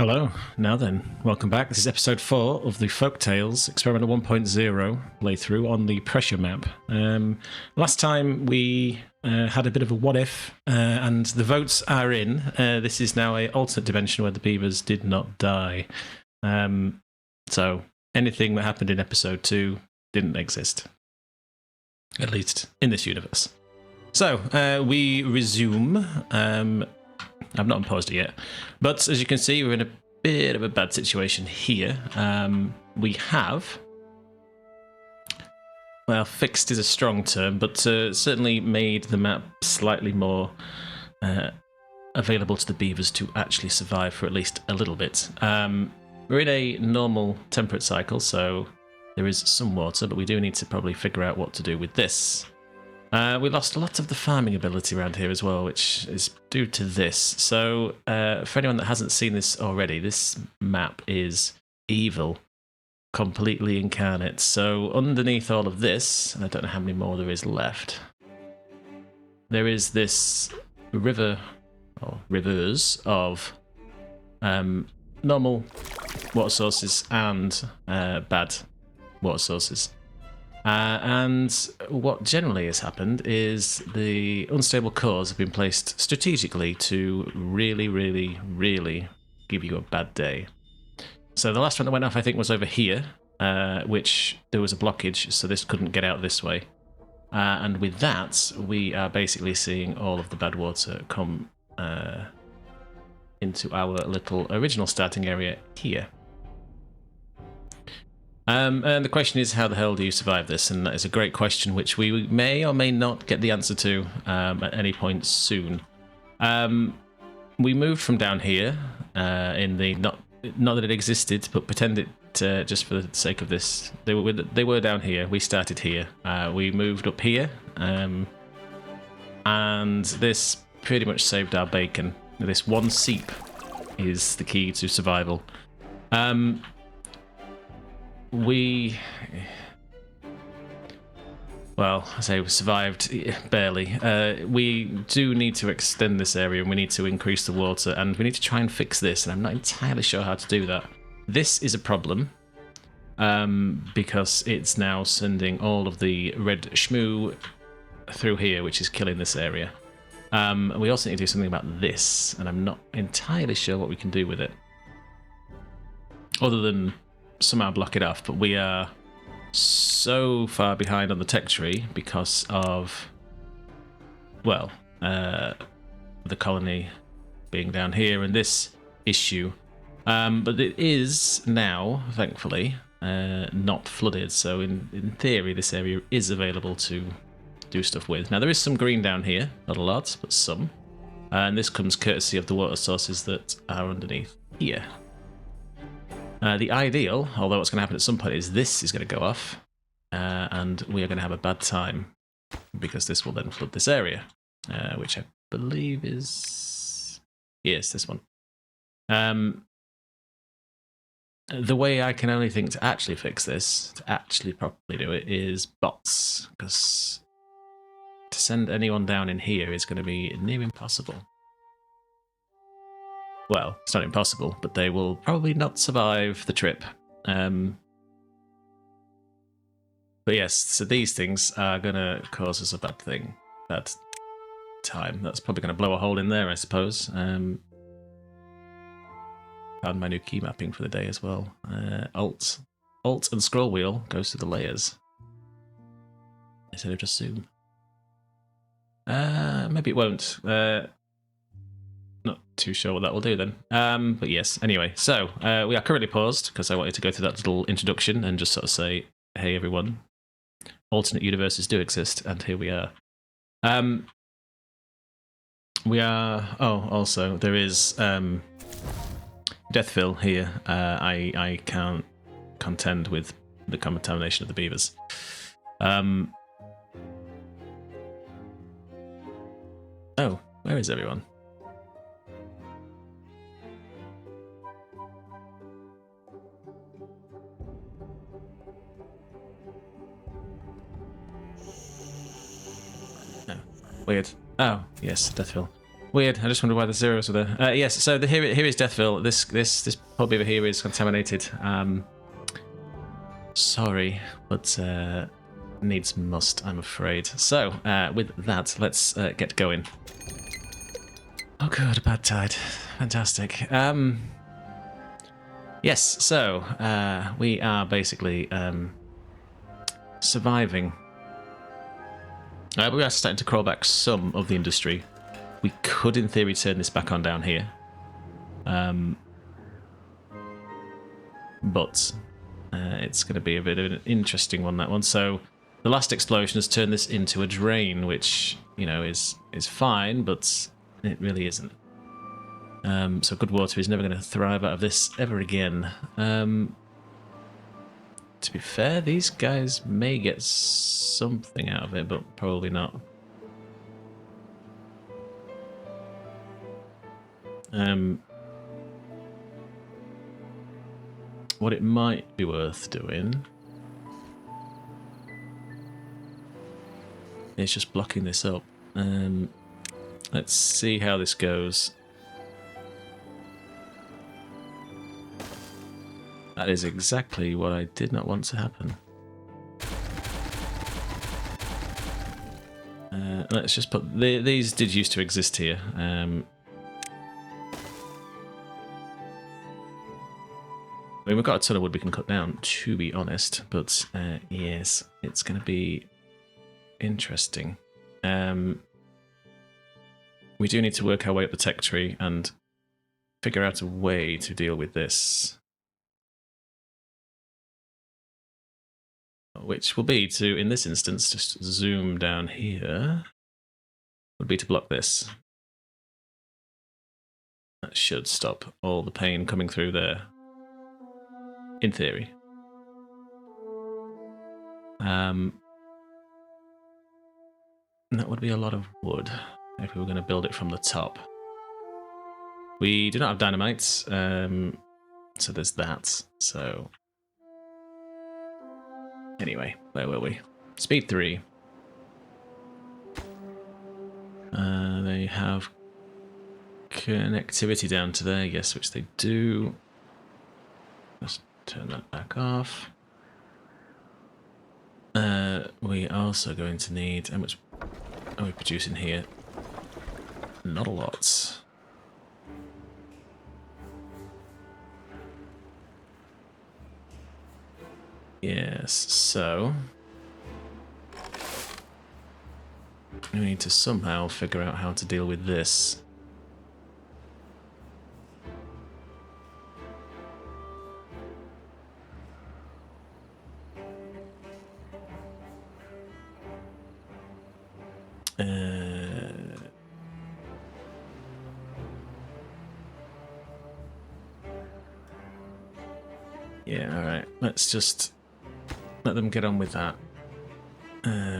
Hello, now then, welcome back. This is episode 4 of the Folktails Experimental 1.0 playthrough on the pressure map. Last time we had a bit of a what if, and the votes are in. This is now an alternate dimension where the beavers did not die. So anything that happened in episode 2 didn't exist, at least in this universe. So we resume. I've not unpaused it yet, but as you can see, we're in a bit of a bad situation here. We have, well, fixed is a strong term, but certainly made the map slightly more available to the beavers to actually survive for at least a little bit. We're in a normal temperate cycle, so there is some water, but we do need to probably figure out what to do with this. We lost a lot of the farming ability around here as well, which is due to this. So for anyone that hasn't seen this already, this map is evil, completely incarnate. So underneath all of this, and I don't know how many more there is left, there is this river, or rivers, of normal water sources and bad water sources. And what generally has happened is the unstable cores have been placed strategically to really, really, really give you a bad day. So the last one that went off, I think, was over here, which there was a blockage, so this couldn't get out this way. And with that, we are basically seeing all of the bad water come into our little original starting area here. And the question is, how the hell do you survive this? And that is a great question, which we may or may not get the answer to at any point soon. We moved from down here in the not that it existed, but pretend it just for the sake of this. They were down here. We started here. We moved up here, and this pretty much saved our bacon. This one seep is the key to survival. Well, I say we survived barely. We do need to extend this area, and we need to increase the water, and we need to try and fix this, and I'm not entirely sure how to do that. This is a problem, because it's now sending all of the red shmoo through here, which is killing this area. We also need to do something about this, and I'm not entirely sure what we can do with it, other than somehow block it off. But we are so far behind on the tech tree because of, well, the colony being down here and this issue. But it is now, thankfully, not flooded. So in theory, this area is available to do stuff with. Now, there is some green down here, not a lot, but some. And this comes courtesy of the water sources that are underneath here. The ideal, although what's going to happen at some point, is this is going to go off, and we are going to have a bad time, because this will then flood this area, which I believe is... yes, this one. The way I can only think to actually fix this, to actually properly do it, is bots, because to send anyone down in here is going to be near impossible. Well, it's not impossible, but they will probably not survive the trip. But yes, so these things are going to cause us a bad time. That's probably going to blow a hole in there, I suppose. Found my new key mapping for the day as well. Alt and scroll wheel goes to the layers instead of just zoom. Maybe it won't. Not too sure what that will do then. But yes, anyway, so we are currently paused because I wanted to go through that little introduction and just sort of say, hey everyone, alternate universes do exist, and here we are. Also, there is Deathville here. I can't contend with the contamination of the beavers. Oh, where is everyone? Weird. Oh, yes, Deathville. Weird. I just wonder why the zeros were there. Yes. So here is Deathville. This pub over here is contaminated. Sorry, but needs must, I'm afraid. So with that, let's get going. Oh god, a bad tide. Fantastic. Yes. So we are basically surviving. We are starting to crawl back some of the industry. We could, in theory, turn this back on down here. But it's going to be a bit of an interesting one, that one. So the last explosion has turned this into a drain, which, you know, is fine, but it really isn't. So good water is never going to thrive out of this ever again. To be fair, these guys may get something out of it, but probably not. What it might be worth doing is just blocking this up. Let's see how this goes. That is exactly what I did not want to happen. Let's just put... These did used to exist here. I mean, we've got a ton of wood we can cut down, to be honest. But, yes, it's going to be interesting. We do need to work our way up the tech tree and figure out a way to deal with this. Which will be to, in this instance, just zoom down here. Would be to block this. That should stop all the pain coming through there. In theory. That would be a lot of wood if we were going to build it from the top. We do not have dynamite, so there's that. So anyway, where were we? Speed 3. They have connectivity down to there, yes, which they do. Let's turn that back off. We are also going to need... How much are we producing here? Not a lot. Yes, so... we need to somehow figure out how to deal with this. Yeah, alright. Let's just let them get on with that.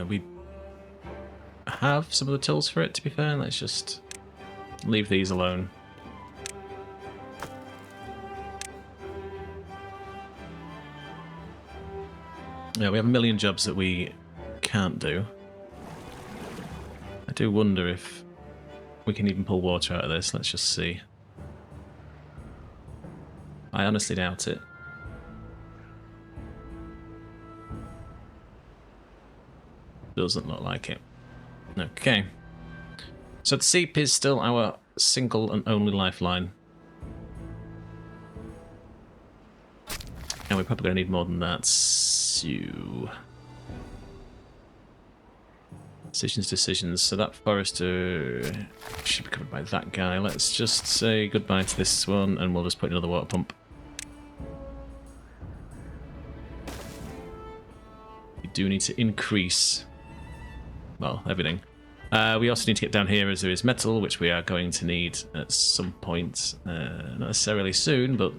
We have some of the tools for it, to be fair. Let's just leave these alone. Yeah, we have a million jobs that we can't do. I do wonder if we can even pull water out of this. Let's just see. I honestly doubt it. Doesn't look like it. Okay. So the seep is still our single and only lifeline. And we're probably going to need more than that. So... Decisions. So that forester should be covered by that guy. Let's just say goodbye to this one and we'll just put another water pump. We do need to increase... well, everything. We also need to get down here as there is metal, which we are going to need at some point. Not necessarily soon, but...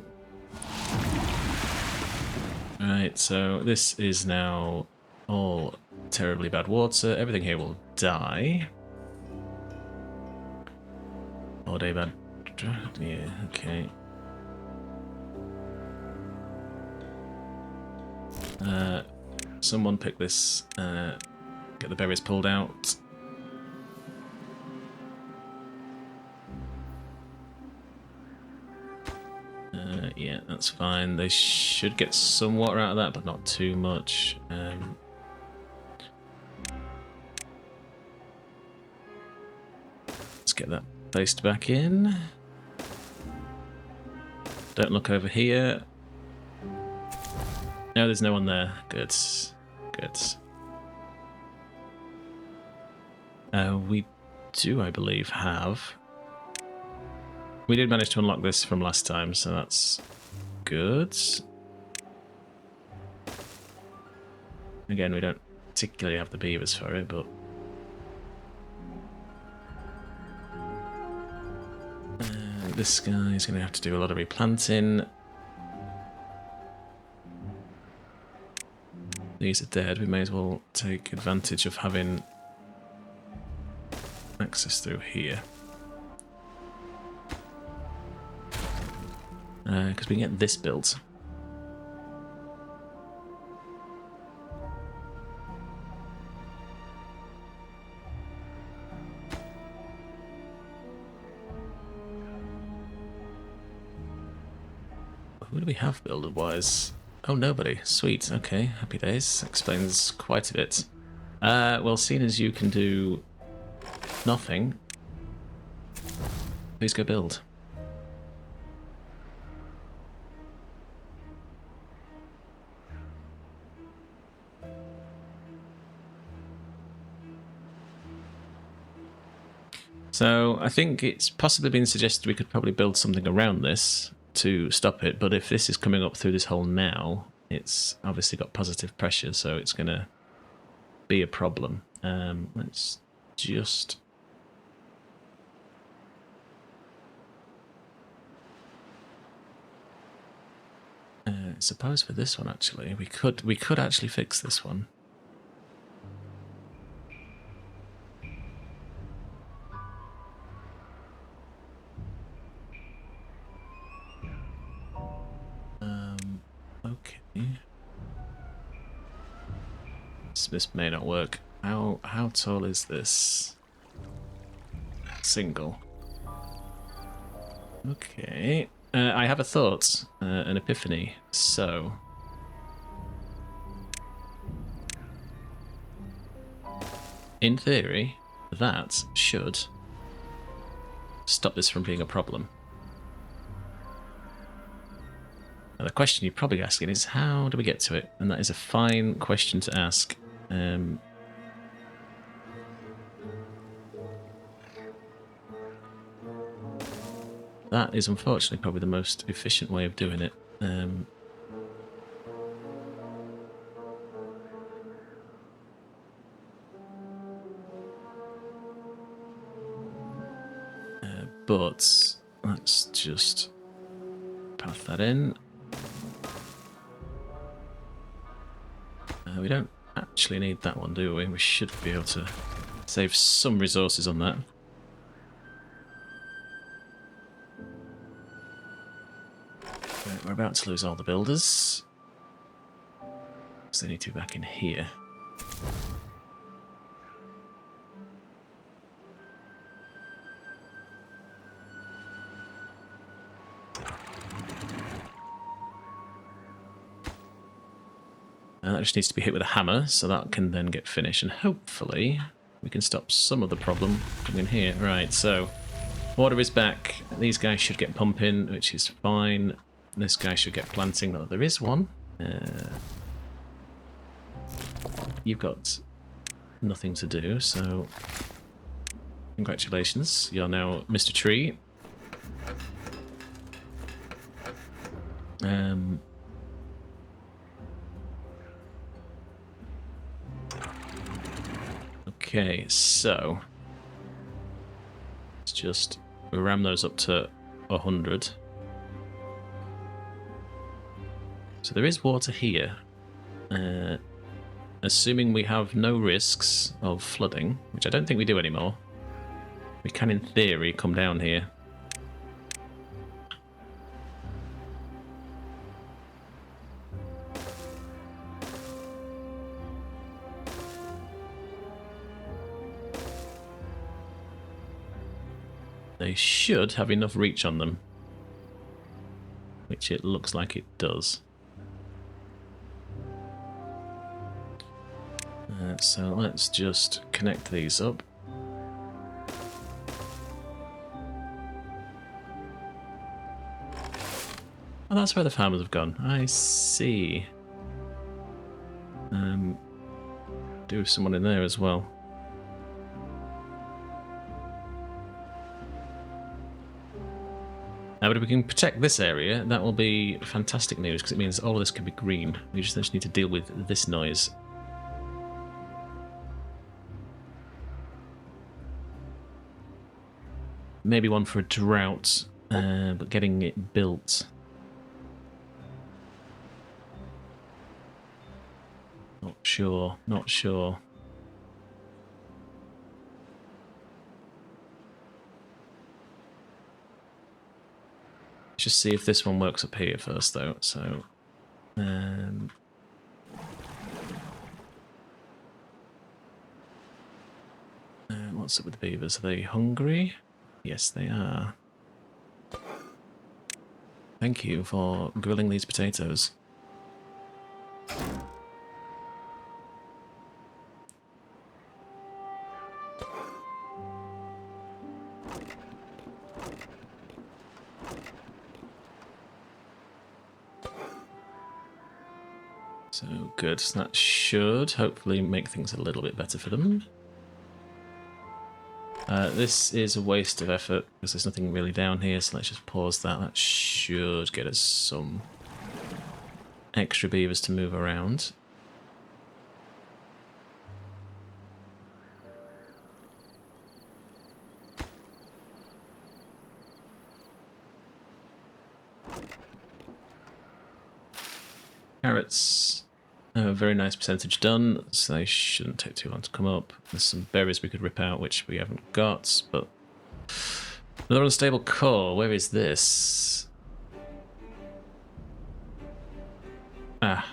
Right, so this is now all terribly bad water. Everything here will die. All day bad... yeah, okay. Someone pick this... get the berries pulled out. Yeah, that's fine. They should get some water out of that, but not too much. Let's get that placed back in. Don't look over here. No, there's no one there. Good. Good. We do, I believe, have... We did manage to unlock this from last time, so that's good. Again, we don't particularly have the beavers for it, but... this guy's going to have to do a lot of replanting. These are dead. We may as well take advantage of having access through here. Because we can get this built. Who do we have builder-wise? Oh, nobody. Sweet. Okay, happy days. Explains quite a bit. Well, seeing as you can do nothing, please go build. So I think it's possibly been suggested we could probably build something around this to stop it, but if this is coming up through this hole now, it's obviously got positive pressure, so it's going to be a problem. Let's just... I suppose for this one, actually, we could actually fix this one. Okay. This may not work. How tall is this? Single. Okay. I have a thought, an epiphany. So, in theory, that should stop this from being a problem. Now, the question you're probably asking is, how do we get to it? And that is a fine question to ask. That is unfortunately probably the most efficient way of doing it. But let's just path that in. We don't actually need that one, do we? We should be able to save some resources on that. Right, we're about to lose all the builders, so they need to be back in here. That just needs to be hit with a hammer, so that can then get finished, and hopefully we can stop some of the problem coming in here. Right, so water is back. These guys should get pumping, which is fine. This guy should get planting. Oh, there is one. You've got nothing to do, so congratulations. You're now Mr. Tree. Okay, so let's just ram those up to 100. So there is water here. Assuming we have no risks of flooding, which I don't think we do anymore, we can in theory come down here. They should have enough reach on them. which it looks like it does. So let's just connect these up. Oh, that's where the farmers have gone. I see. Do have someone in there as well. But if we can protect this area, that will be fantastic news, because it means all of this can be green. We just need to deal with this noise. Maybe one for a drought, but getting it built. Not sure, not sure. Let's just see if this one works up here first, though. So, what's up with the beavers? Are they hungry? Yes, they are. Thank you for grilling these potatoes. So good, that should hopefully make things a little bit better for them. This is a waste of effort because there's nothing really down here, so let's just pause that. That should get us some extra beavers to move around. Carrots. A very nice percentage done, so they shouldn't take too long to come up. There's some berries we could rip out, which we haven't got, but... Another unstable core, where is this? Ah.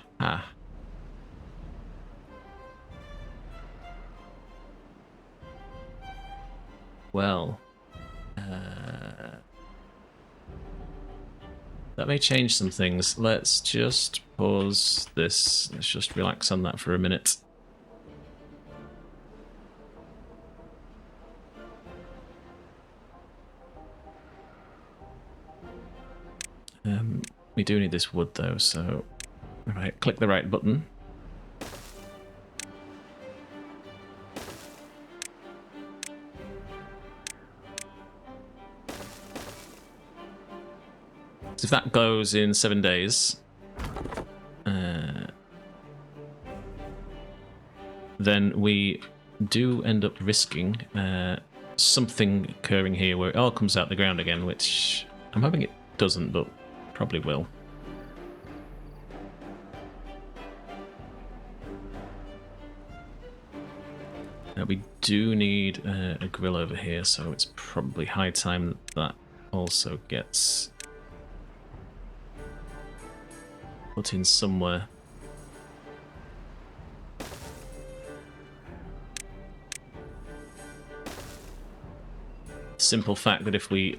Well... that may change some things. Let's just pause this. Let's just relax on that for a minute. We do need this wood though, so... Alright, click the right button. So if that goes in 7 days, then we do end up risking something occurring here where it all comes out the ground again, which I'm hoping it doesn't, but probably will. Now we do need a grill over here, so it's probably high time that also gets put in somewhere. Simple fact that if we...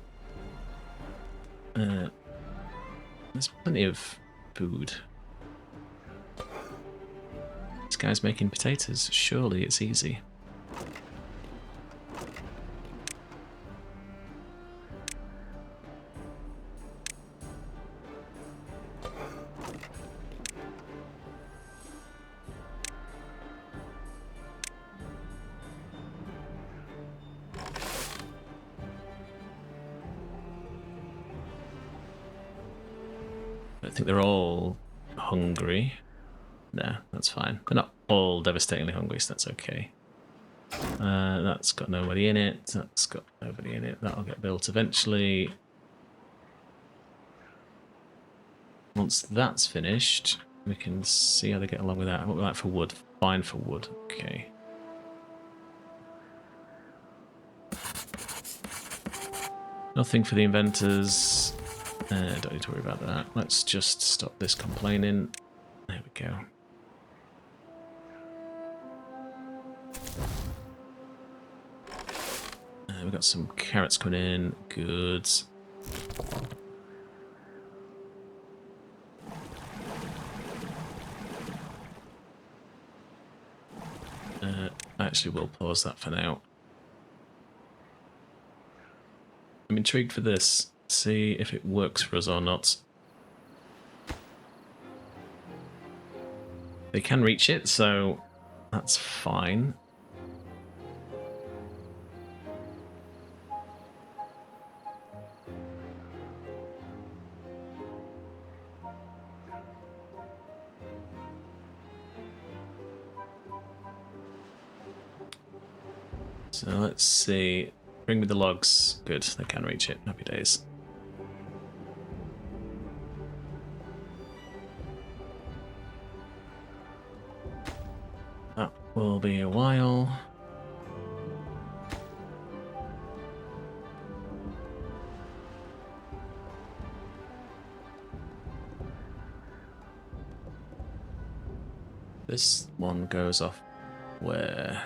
there's plenty of food. This guy's making potatoes. Surely it's easy. I think they're all hungry. No, that's fine. They're not all devastatingly hungry, so that's okay. That's got nobody in it. That's got nobody in it. That'll get built eventually. Once that's finished, we can see how they get along with that. What we like for wood? Fine for wood. Okay. Nothing for the inventors. Don't need to worry about that. Let's just stop this complaining. There we go. We've got some carrots coming in. Good. Actually, we'll pause that for now. I'm intrigued for this. See if it works for us or not. They can reach it, so that's fine. So let's see. Bring me the logs. Good, they can reach it. Happy days. That will be a while. This one goes off where?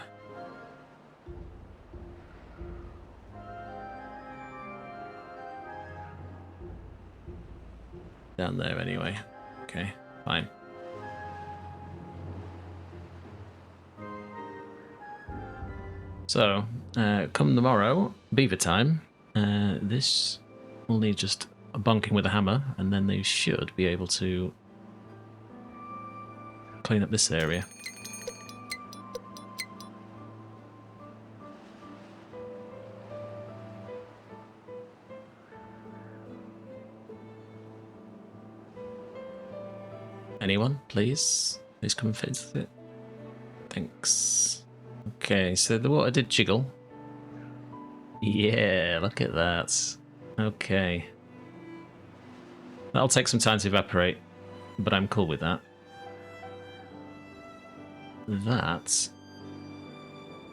Down there anyway. Okay, fine. So, come tomorrow, beaver time, this will need just a bonking with a hammer, and then they should be able to clean up this area. Anyone, please? Please come and fix it. Thanks. Okay, so the water did jiggle. Yeah, look at that. Okay. That'll take some time to evaporate, but I'm cool with that. That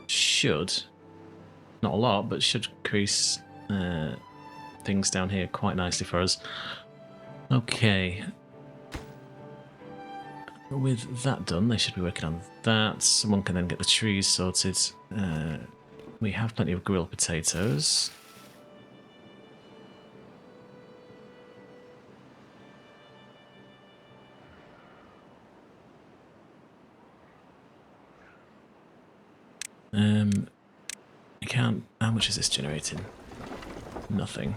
should, not a lot, but should increase things down here quite nicely for us. Okay. With that done, they should be working on that. Someone can then get the trees sorted. We have plenty of grilled potatoes. I can't... How much is this generating? Nothing.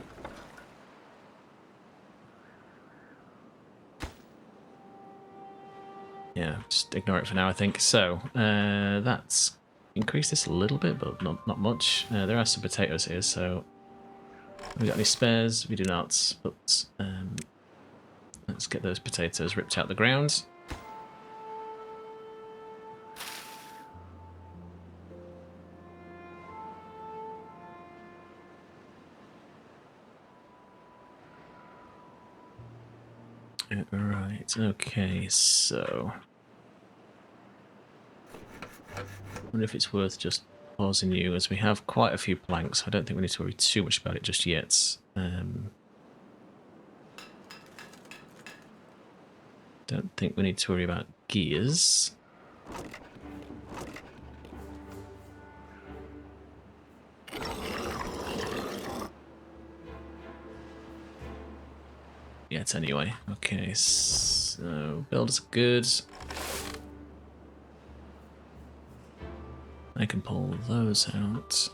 Yeah, just ignore it for now, I think. So, that's increased this a little bit, but not much. There are some potatoes here, so... Have we got any spares? We do not, but let's get those potatoes ripped out the ground. Right, okay, so... I wonder if it's worth just pausing you, as we have quite a few planks. I don't think we need to worry too much about it just yet. Don't think we need to worry about gears. Yet anyway. Okay, so builders are good. I can pull those out.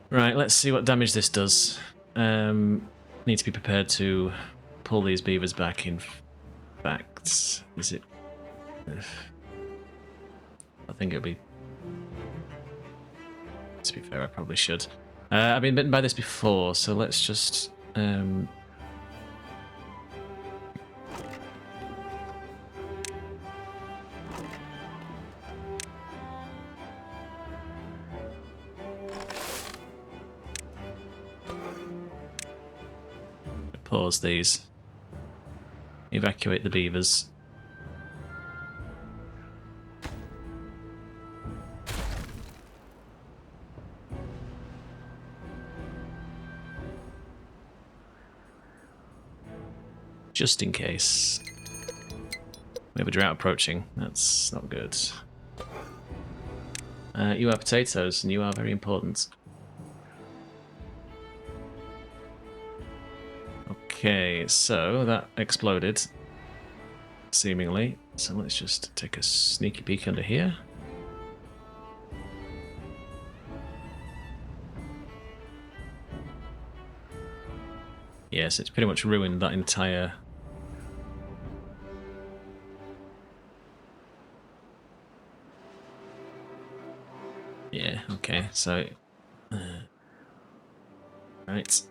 Right, let's see what damage this does. Need to be prepared to pull these beavers back. In fact, is it? I think it'll be. To be fair, I probably should. I've been bitten by this before, so let's just. Pause these. Evacuate the beavers. Just in case. We have a drought approaching. That's not good. You are potatoes, and you are very important. Okay, so that exploded. seemingly. So let's just take a sneaky peek under here. Yes, it's pretty much ruined that entire... Yeah, okay, so... right.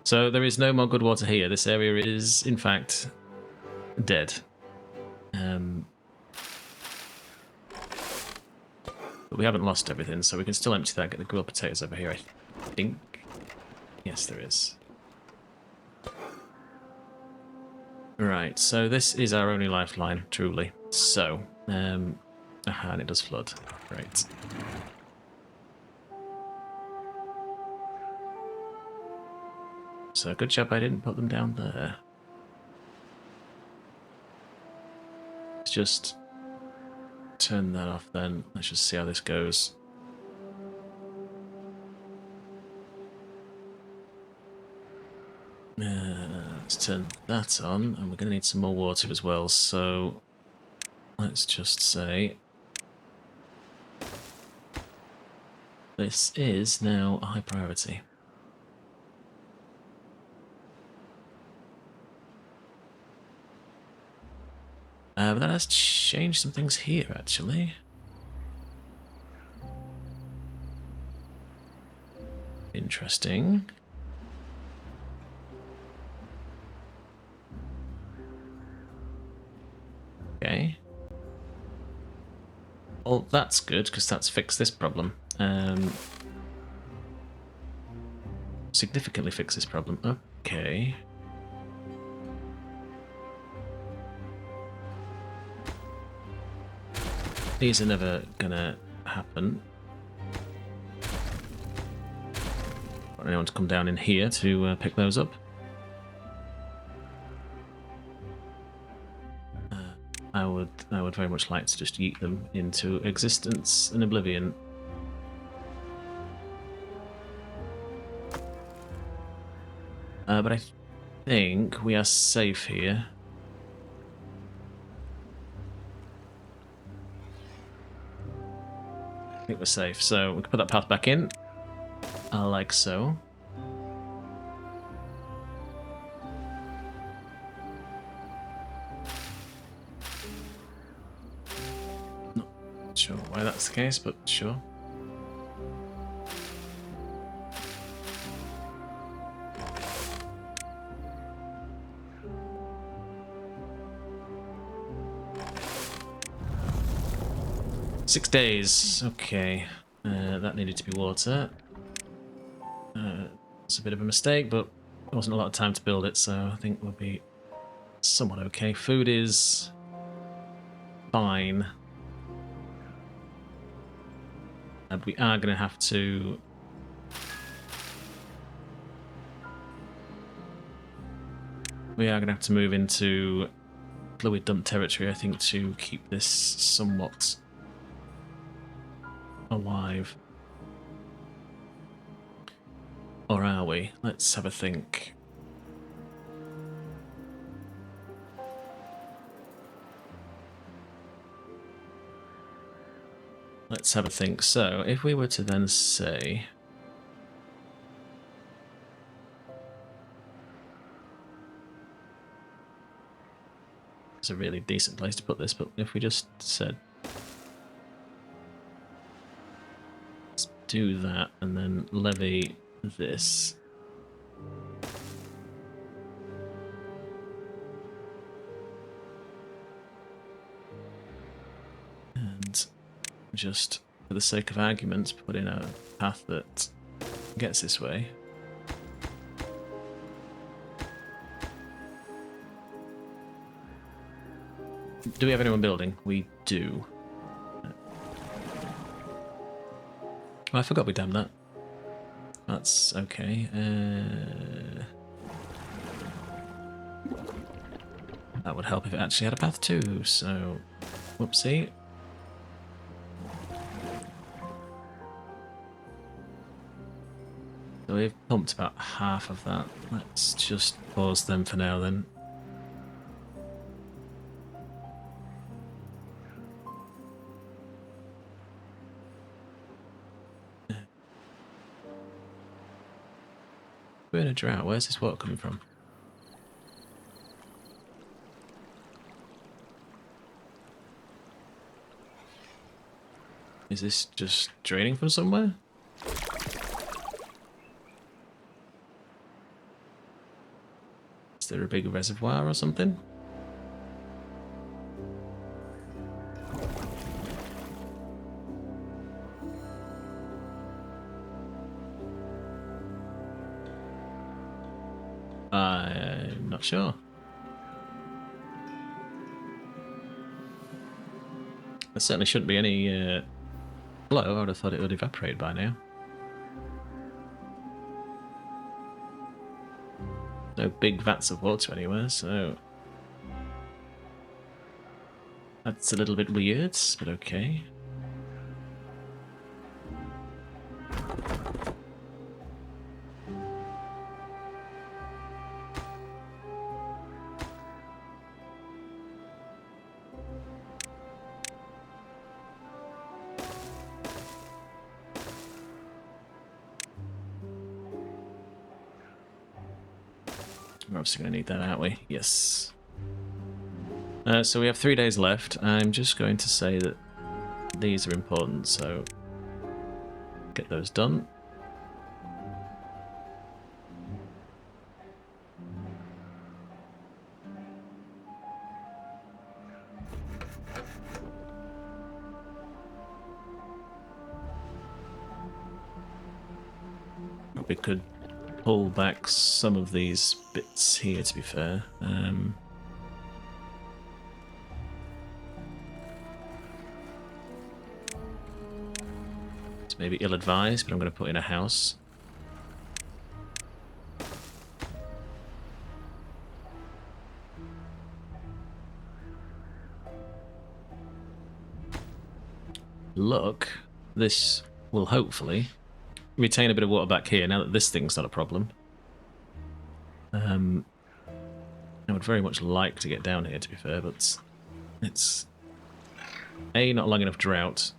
So there is no more good water here. This area is, in fact, dead. But we haven't lost everything, so we can still empty that, get the grilled potatoes over here, I think. Yes, there is. Right, so this is our only lifeline, truly. So, aha, and it does flood. Great. So good job I didn't put them down there. Let's just turn that off then. Let's just see how this goes. Let's turn that on, and we're going to need some more water as well, so let's just say this is now a high priority. But that has changed some things here, actually. Interesting. Okay. Well, that's good, because that's fixed this problem. Significantly fixed this problem. Okay. These are never gonna happen. Want anyone to come down in here to pick those up? I would very much like to just yeet them into existence and oblivion. But I think we are safe here. I think we're safe, so we can put that path back in. Like so. Not sure why that's the case, but sure. Six days. Okay. That needed to be water. It's a bit of a mistake, but there wasn't a lot of time to build it, so I think we'll be somewhat okay. Food is fine. We are going to have to... We are going to have to move into fluid dump territory, I think, to keep this somewhat alive. Or are we? Let's have a think. Let's have a think. So, if we were to then say... It's a really decent place to put this, but if we just said... Let's do that, and then levy this. And just, for the sake of argument, put in a path that gets this way. Do we have anyone building? We do. Oh, I forgot we damned that. That's okay. That would help if it actually had a path too, so... Whoopsie. So we've pumped about half of that. Let's just pause them for now then. We're in a drought. Where's this water coming from? Is this just draining from somewhere? Is there a big reservoir or something? I'm not sure. There certainly shouldn't be any flow. I would have thought it would evaporate by now. No big vats of water anywhere, so that's a little bit weird, but okay. We're obviously going to need that, aren't we? Yes. So we have 3 days left. I'm just going to say that these are important, so get those done. We could pull back some of these bits here, to be fair. It's maybe ill-advised, but I'm going to put in a house. Look, this will hopefully retain a bit of water back here now that this thing's not a problem. I would very much like to get down here, to be fair, but it's not a long enough drought.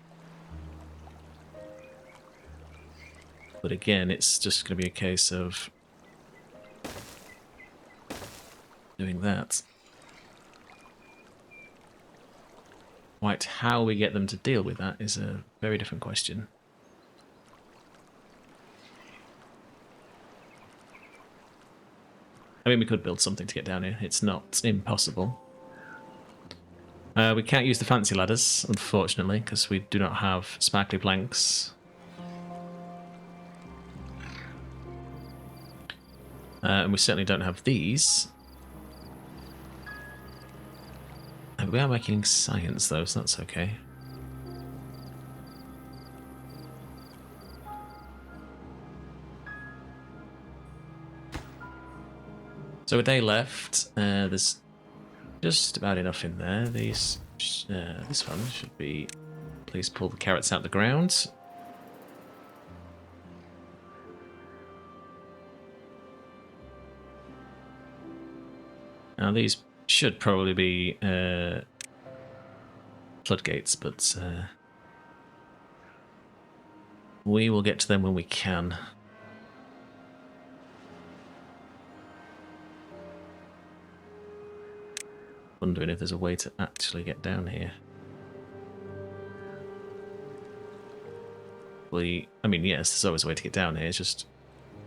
But again, it's just going to be a case of doing that. Quite how we get them to deal with that is a very different question. I mean, we could build something to get down here. It's not impossible. We can't use the fancy ladders, unfortunately, because we do not have sparkly planks. And we certainly don't have these. We are making science, though, so that's okay. So a day left. There's just about enough in there. These, this one should be. Please pull the carrots out the ground. Now these should probably be floodgates, but we will get to them when we can. Wondering if there's a way to actually get down here. I mean, yes, there's always a way to get down here. It's just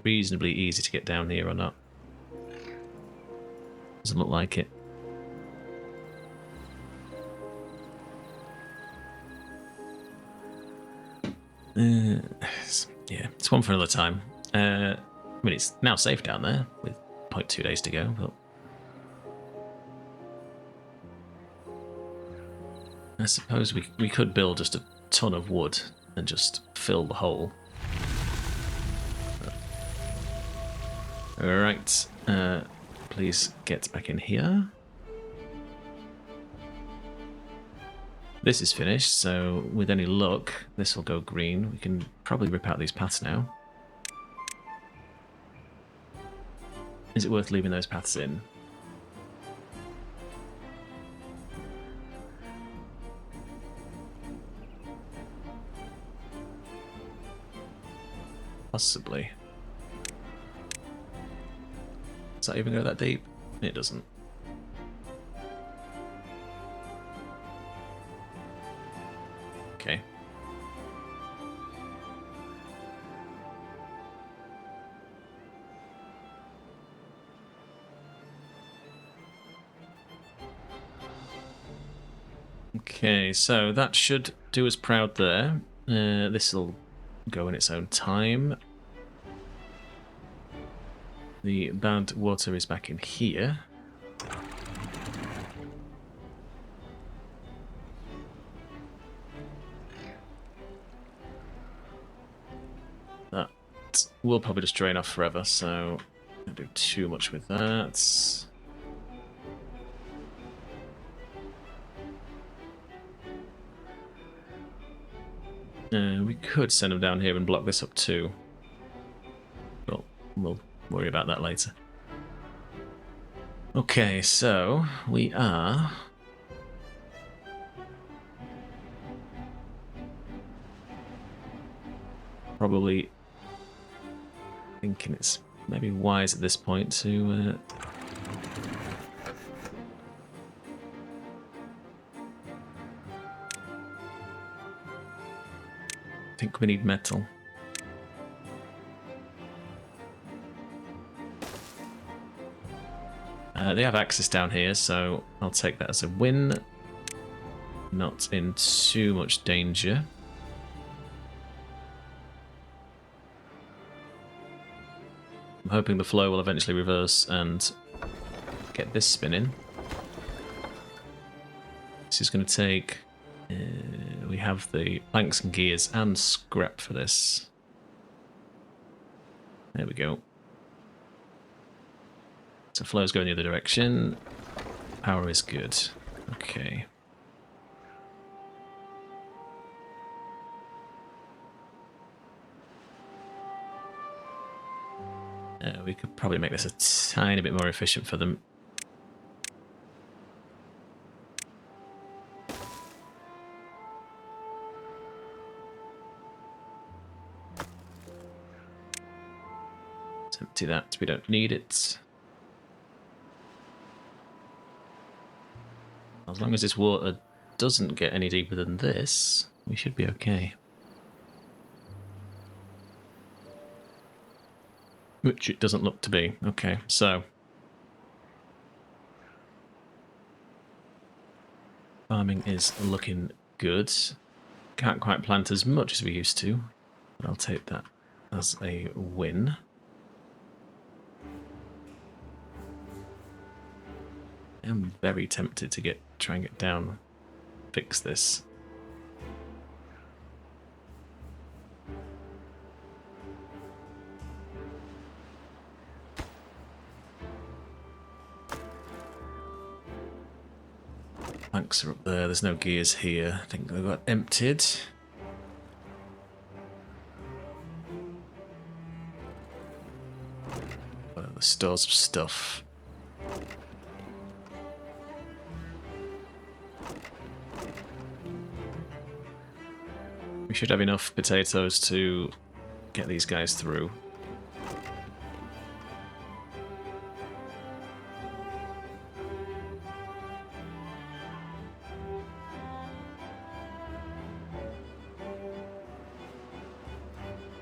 reasonably easy to get down here or not. Doesn't look like it. Yeah, it's one for another time. I mean, it's now safe down there with 0.2 days to go, but I suppose we could build just a ton of wood and just fill the hole. Alright, please get back in here. This is finished, so with any luck, this will go green. We can probably rip out these paths now. Is it worth leaving those paths in? Possibly. Does that even go that deep? It doesn't. Okay. Okay, so that should do us proud there. This will go in its own time. The bad water is back in here. That will probably just drain off forever, so don't do too much with that. We could send them down here and block this up too. Well, we'll worry about that later. Okay, so we are probably thinking it's maybe wise at this point to I think we need metal. They have access down here, so I'll take that as a win. Not in too much danger. I'm hoping the flow will eventually reverse and get this spinning. This is going to take... we have the planks and gears and scrap for this. There we go. So flow's going the other direction. Power is good. Okay. We could probably make this a tiny bit more efficient for them. Let's empty that, we don't need it. As long as this water doesn't get any deeper than this, we should be okay. Which it doesn't look to be. Okay, so... farming is looking good. Can't quite plant as much as we used to, but I'll take that as a win. I'm very tempted to try and get down, fix this. Planks are up there, there's no gears here. I think they got emptied. The stores of stuff. We should have enough potatoes to get these guys through.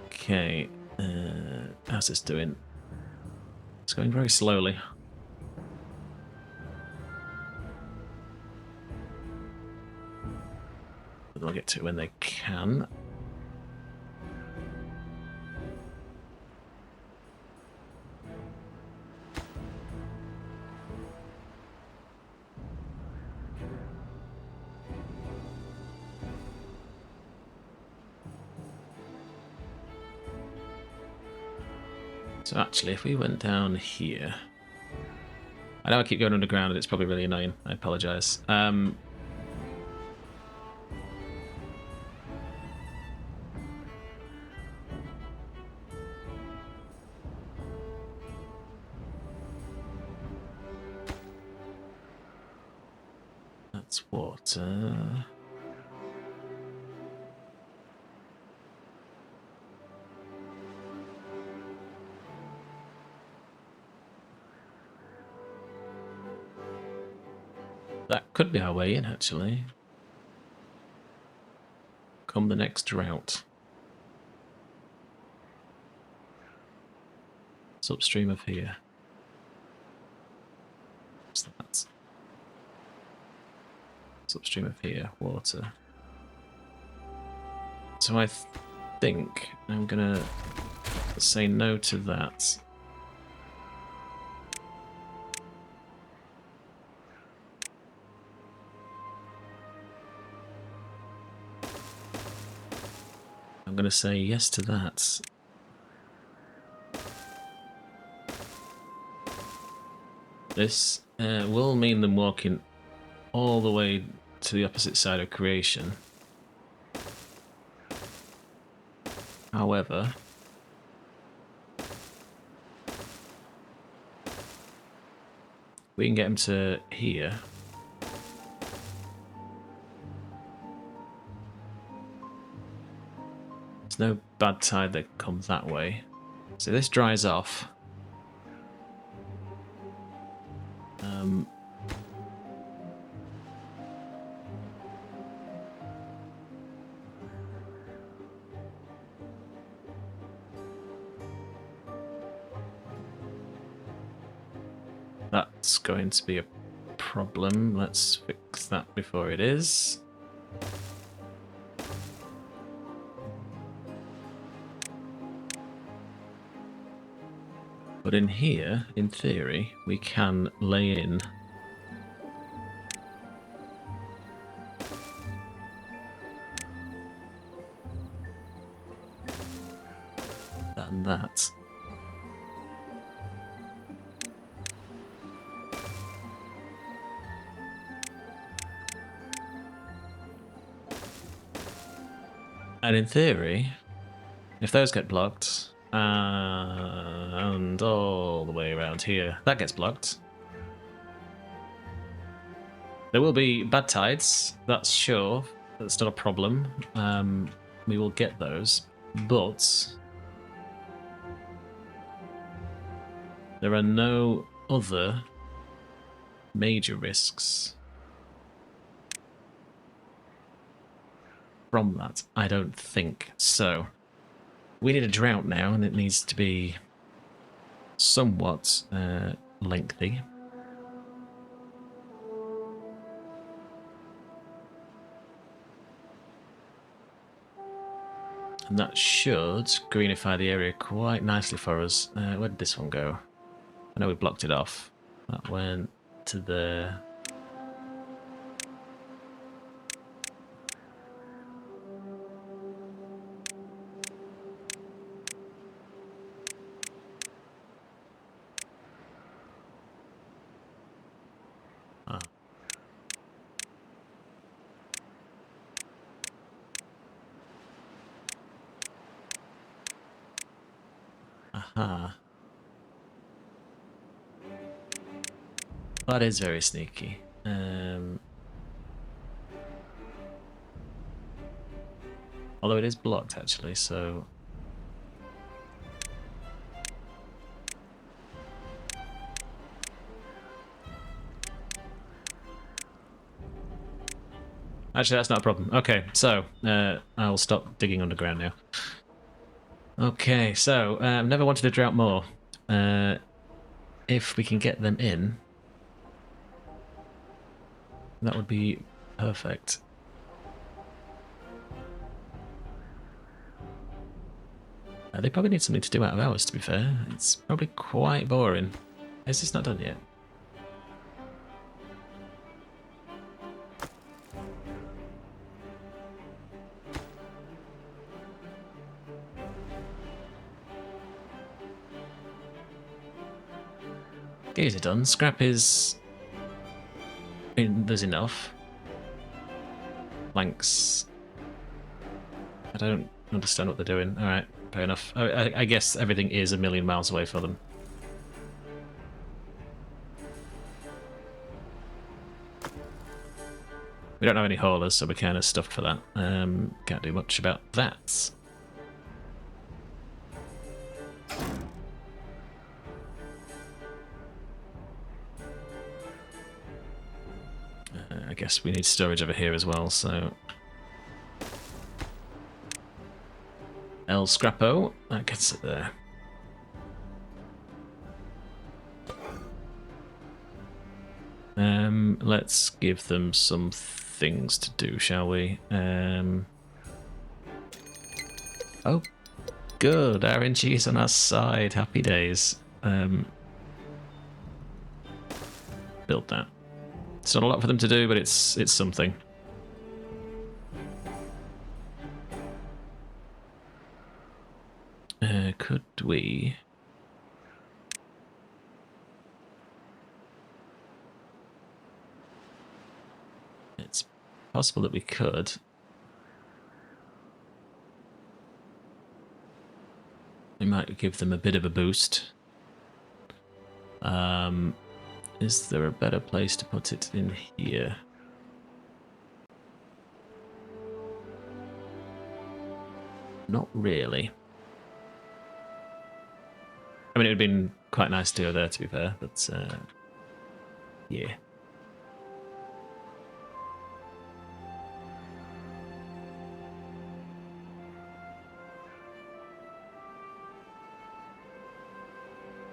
Okay, how's this doing? It's going very slowly. But they'll get to it when they can. So actually, if we went down here... I know I keep going underground and it's probably really annoying. I apologise. That's water... That could be our way in, actually. Come the next drought. It's upstream of here. What's that? It's upstream of here. Water. So I think I'm gonna say no to that. I'm gonna say yes to that. This will mean them walking all the way to the opposite side of creation. However, we can get them to here. There's no bad tide that comes that way. So this dries off. That's going to be a problem. Let's fix that before it is. But in here, in theory, we can lay in that and that. And in theory, if those get blocked, and all the way around here, that gets blocked. There will be bad tides, that's sure. That's not a problem. We will get those, but there are no other major risks from that, I don't think. So, we need a drought now, and it needs to be somewhat lengthy. And that should greenify the area quite nicely for us. Where did this one go? I know we blocked it off. That went to there. Ah. Aha. That is very sneaky. Although it is blocked, actually, so... Actually, that's not a problem. Okay, so I'll stop digging underground now. Okay, so I've never wanted a drought more. If we can get them in, that would be perfect. They probably need something to do out of hours, to be fair. It's probably quite boring. Is this not done yet? Gears are done. Scrap is... I mean, there's enough. Planks. I don't understand what they're doing. Alright, fair enough. I guess everything is a million miles away for them. We don't have any haulers, so we're kind of stuffed for that. Can't do much about that. guess we need storage over here as well, so... El Scrappo, that gets it there. Let's give them some things to do, shall we? Oh, good, RNG is on our side, happy days. Build that. It's not a lot for them to do, but it's something. Could we... It's possible that we could. We might give them a bit of a boost. Is there a better place to put it in here? Not really. I mean, it would have been quite nice to go there, to be fair, but yeah.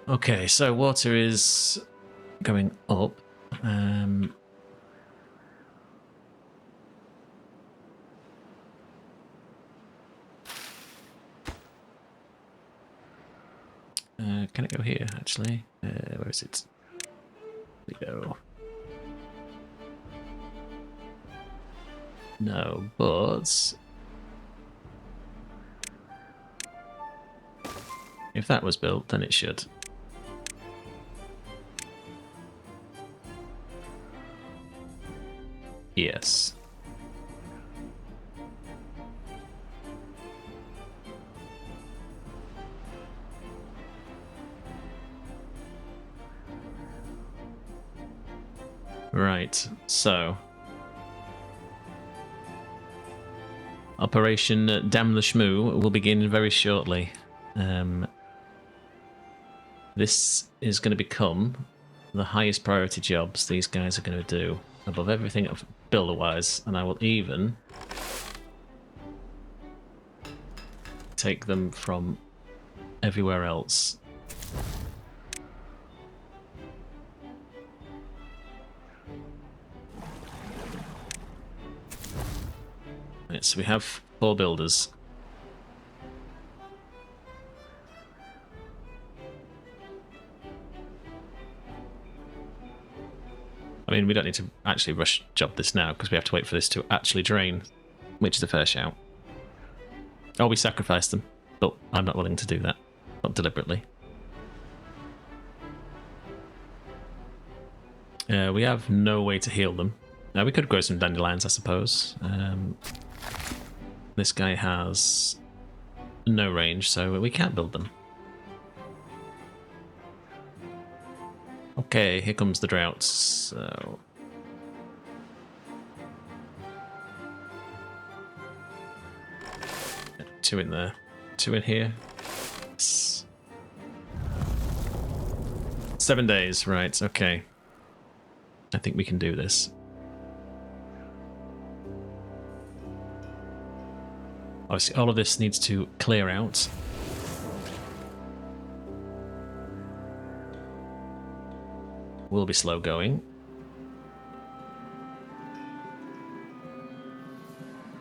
Okay, so water is going up. Can it go here, actually? Where is it? There we go. No, but... if that was built, then it should. Yes. Right, so... Operation Damn the Shmoo will begin very shortly. This is going to become the highest priority jobs these guys are going to do, above everything builder-wise, and I will even take them from everywhere else. Right, so we have 4 builders. I mean, we don't need to actually rush job this now, because we have to wait for this to actually drain, which is a fair shout. Oh, we sacrificed them, but I'm not willing to do that. Not deliberately. We have no way to heal them. Now, we could grow some dandelions, I suppose. This guy has no range, so we can't build them. Okay, here comes the drought, so... Two in there. 2 in here. 7 days, right, okay. I think we can do this. Obviously, all of this needs to clear out. Will be slow going.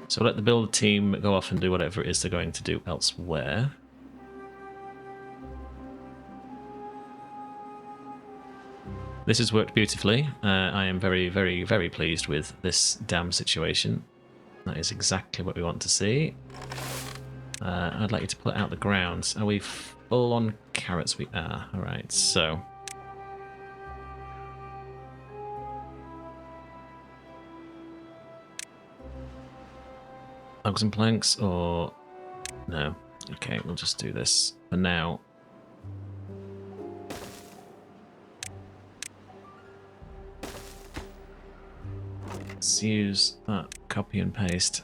So let the build team go off and do whatever it is they're going to do elsewhere. This has worked beautifully. I am very, very, very pleased with this dam situation. That is exactly what we want to see. I'd like you to put out the ground. Are we full on carrots? We are. Alright, so... logs and planks, or... no. Okay, we'll just do this for now. Let's use that copy and paste.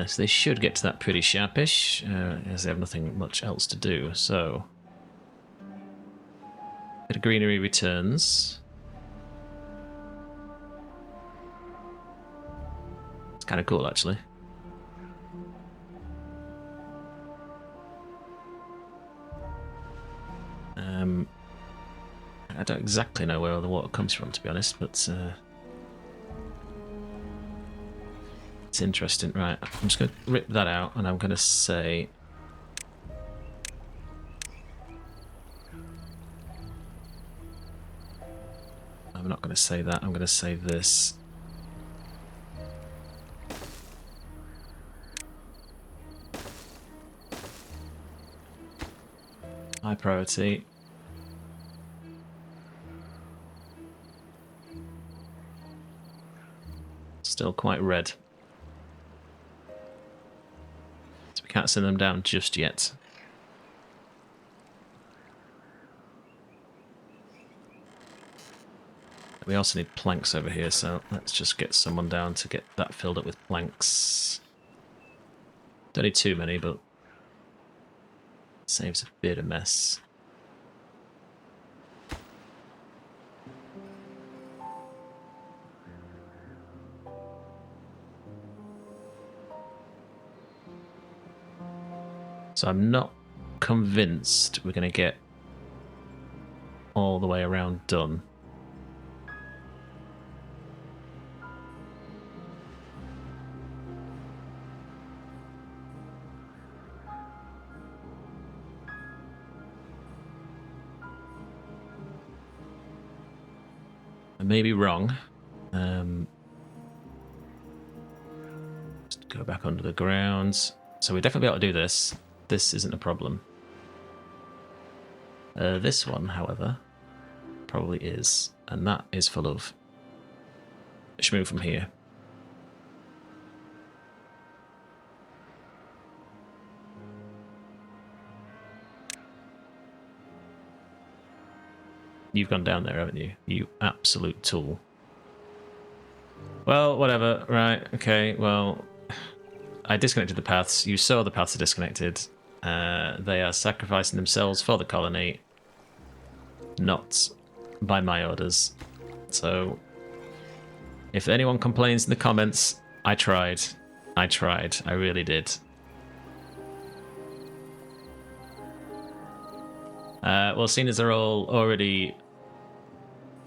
So they should get to that pretty sharpish, as they have nothing much else to do, so... Bit of greenery returns. It's kind of cool, actually. I don't exactly know where all the water comes from, to be honest, but it's interesting. Right, I'm just going to rip that out, and I'm going to say... I'm not going to say that, I'm going to say this. High priority. Still quite red. So we can't send them down just yet. We also need planks over here, so let's just get someone down to get that filled up with planks. Don't need too many, but saves a bit of mess. So I'm not convinced we're going to get all the way around done. I may be wrong. Just go back under the ground. So we definitely be able to do this. This isn't a problem. This one, however, probably is. And that is full of shmoo from here. You've gone down there, haven't you? You absolute tool. Well, whatever. Right, okay, well... I disconnected the paths. You saw the paths are disconnected. They are sacrificing themselves for the colony. Not by my orders. So... if anyone complains in the comments, I tried. I tried. I really did. Well, seeing as they're all already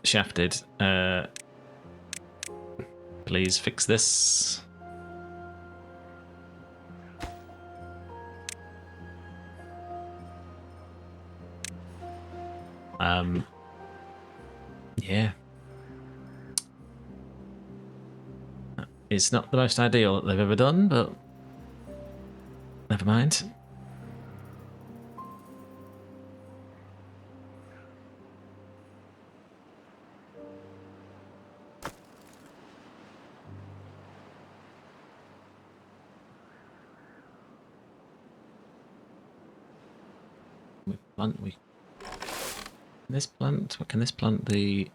shafted, please fix this. Yeah. It's not the most ideal that they've ever done, but never mind. What can this plant? The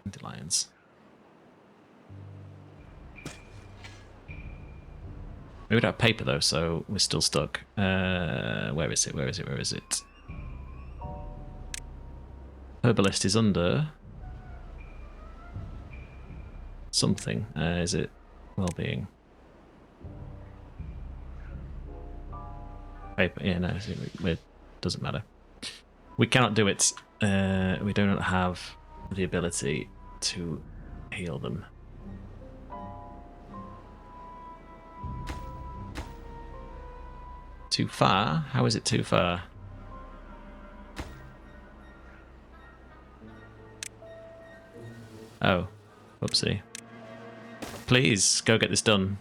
dandelions. We would have paper though, so we're still stuck. Where is it? Where is it? Where is it? Herbalist is under something. Is it well-being? Paper. Yeah, no, it doesn't matter. We cannot do it. We do not have the ability to heal them. Too far? How is it too far? Oh, whoopsie. Please, go get this done.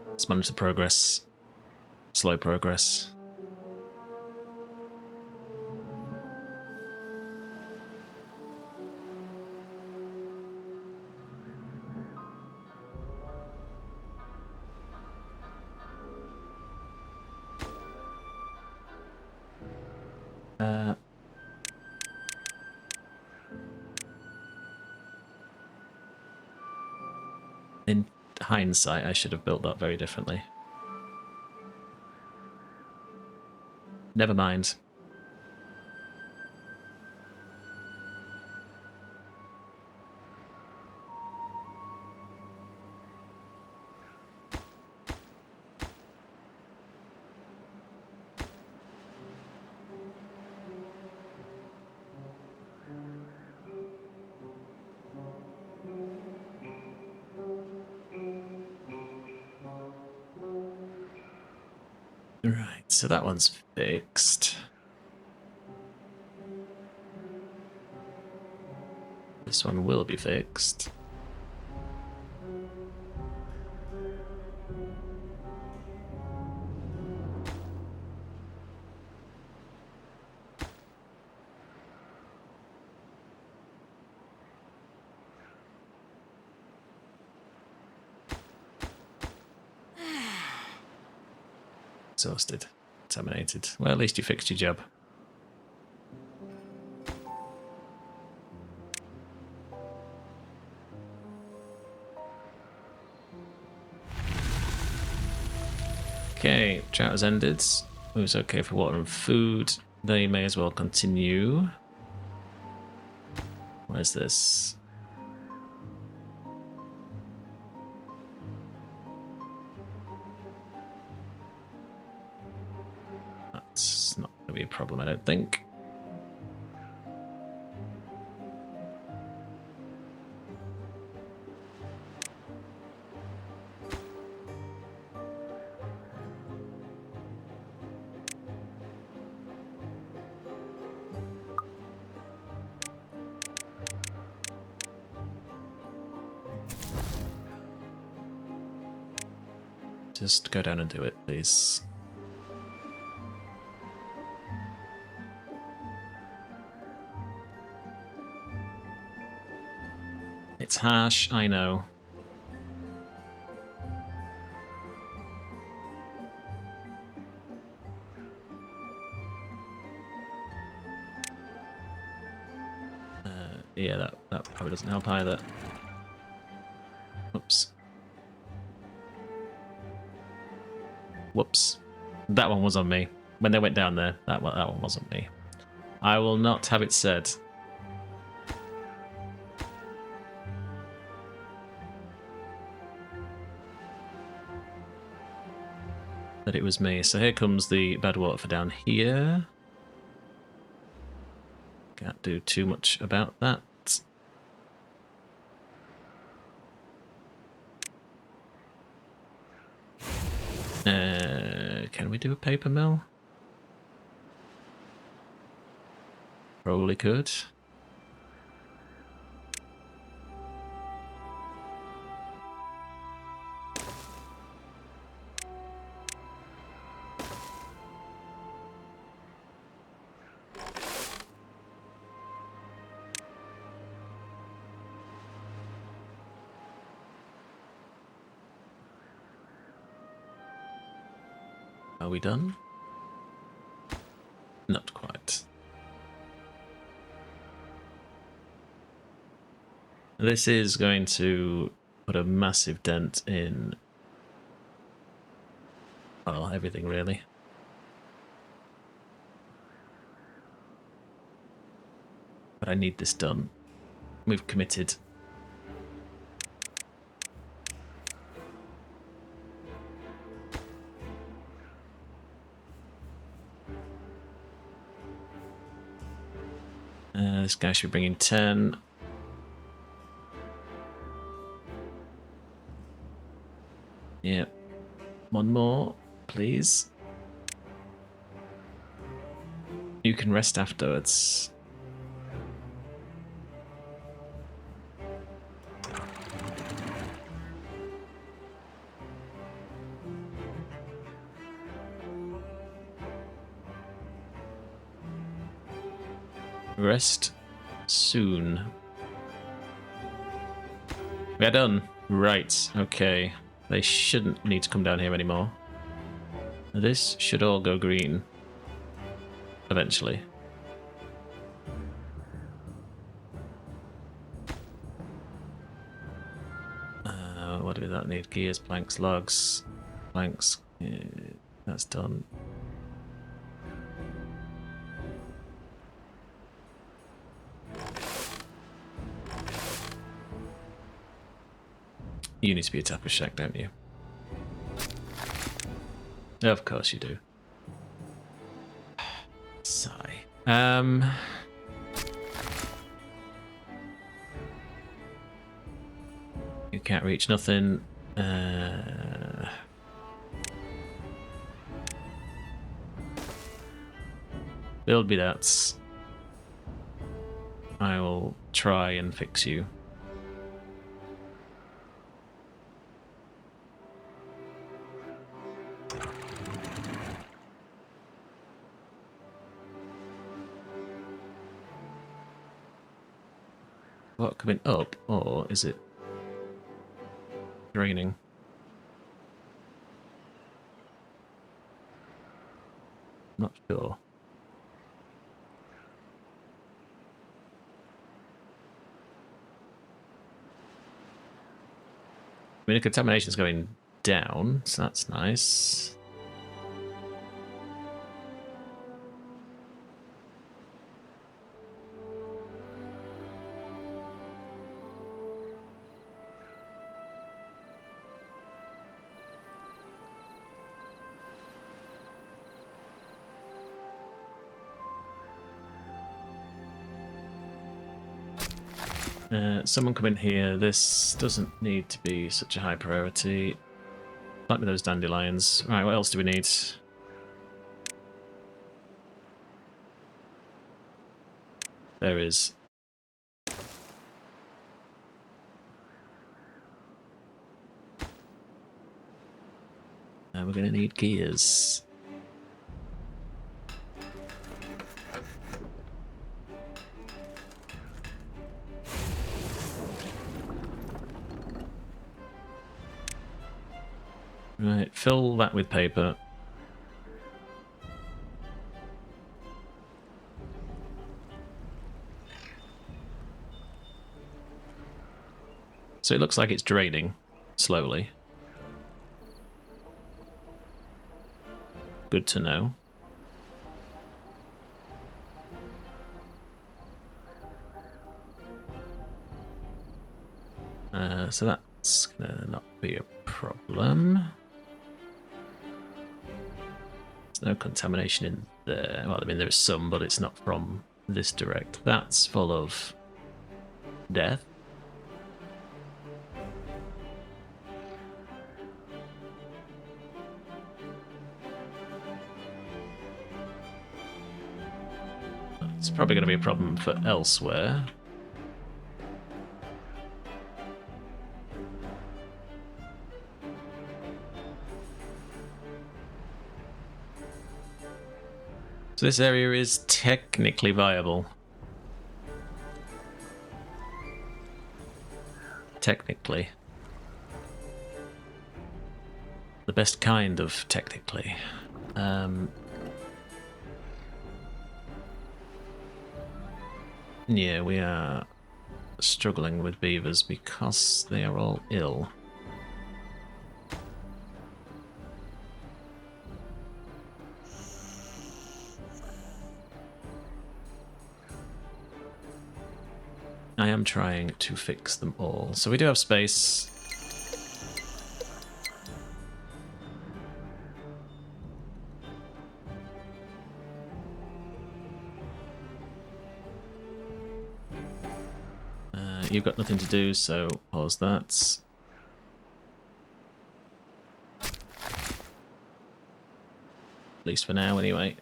Let's manage the progress. Slow progress. hindsight, I should have built that very differently. Never mind. Right, so that one's fixed. This one will be fixed. Exhausted. Terminated. Well, at least you fixed your job. Okay, drought has ended. It was okay for water and food. They may as well continue. Where's this? That's not going to be a problem, I don't think. Just go down and do it, please. It's harsh, I know. Yeah, that probably doesn't help either. Oops. Whoops. That one was on me. When they went down there, that one wasn't me. I will not have it said. That it was me. So here comes the bad water for down here. Can't do too much about that. Can we do a paper mill? Probably could. Are we done? Not quite. This is going to put a massive dent in, well, everything really. But I need this done. We've committed. This guy should be bringing 10. Yep. One more, please. You can rest afterwards. Rest soon. We are done. Right, okay. They shouldn't need to come down here anymore. This should all go green. Eventually. What do that need gears, planks, logs, planks. That's done. You need to be a tapper shack, don't you? Of course you do. Sigh. You can't reach nothing. Build me that. I will try and fix you. What, coming up, or is it draining? Not sure. I mean, the contamination's going down, so that's nice. Someone come in here. This doesn't need to be such a high priority. Like with those dandelions. Right, what else do we need? There is. We're going to need gears. Right, fill that with paper. So it looks like it's draining slowly. Good to know. So that's gonna not be a problem. There's no contamination in there. Well, I mean, there's some, but it's not from this direct. That's full of death. It's probably going to be a problem for elsewhere. So this area is technically viable. Technically. The best kind of technically. Yeah, we are struggling with beavers because they are all ill. I am trying to fix them all. So we do have space. You've got nothing to do, so pause that. At least for now, anyway.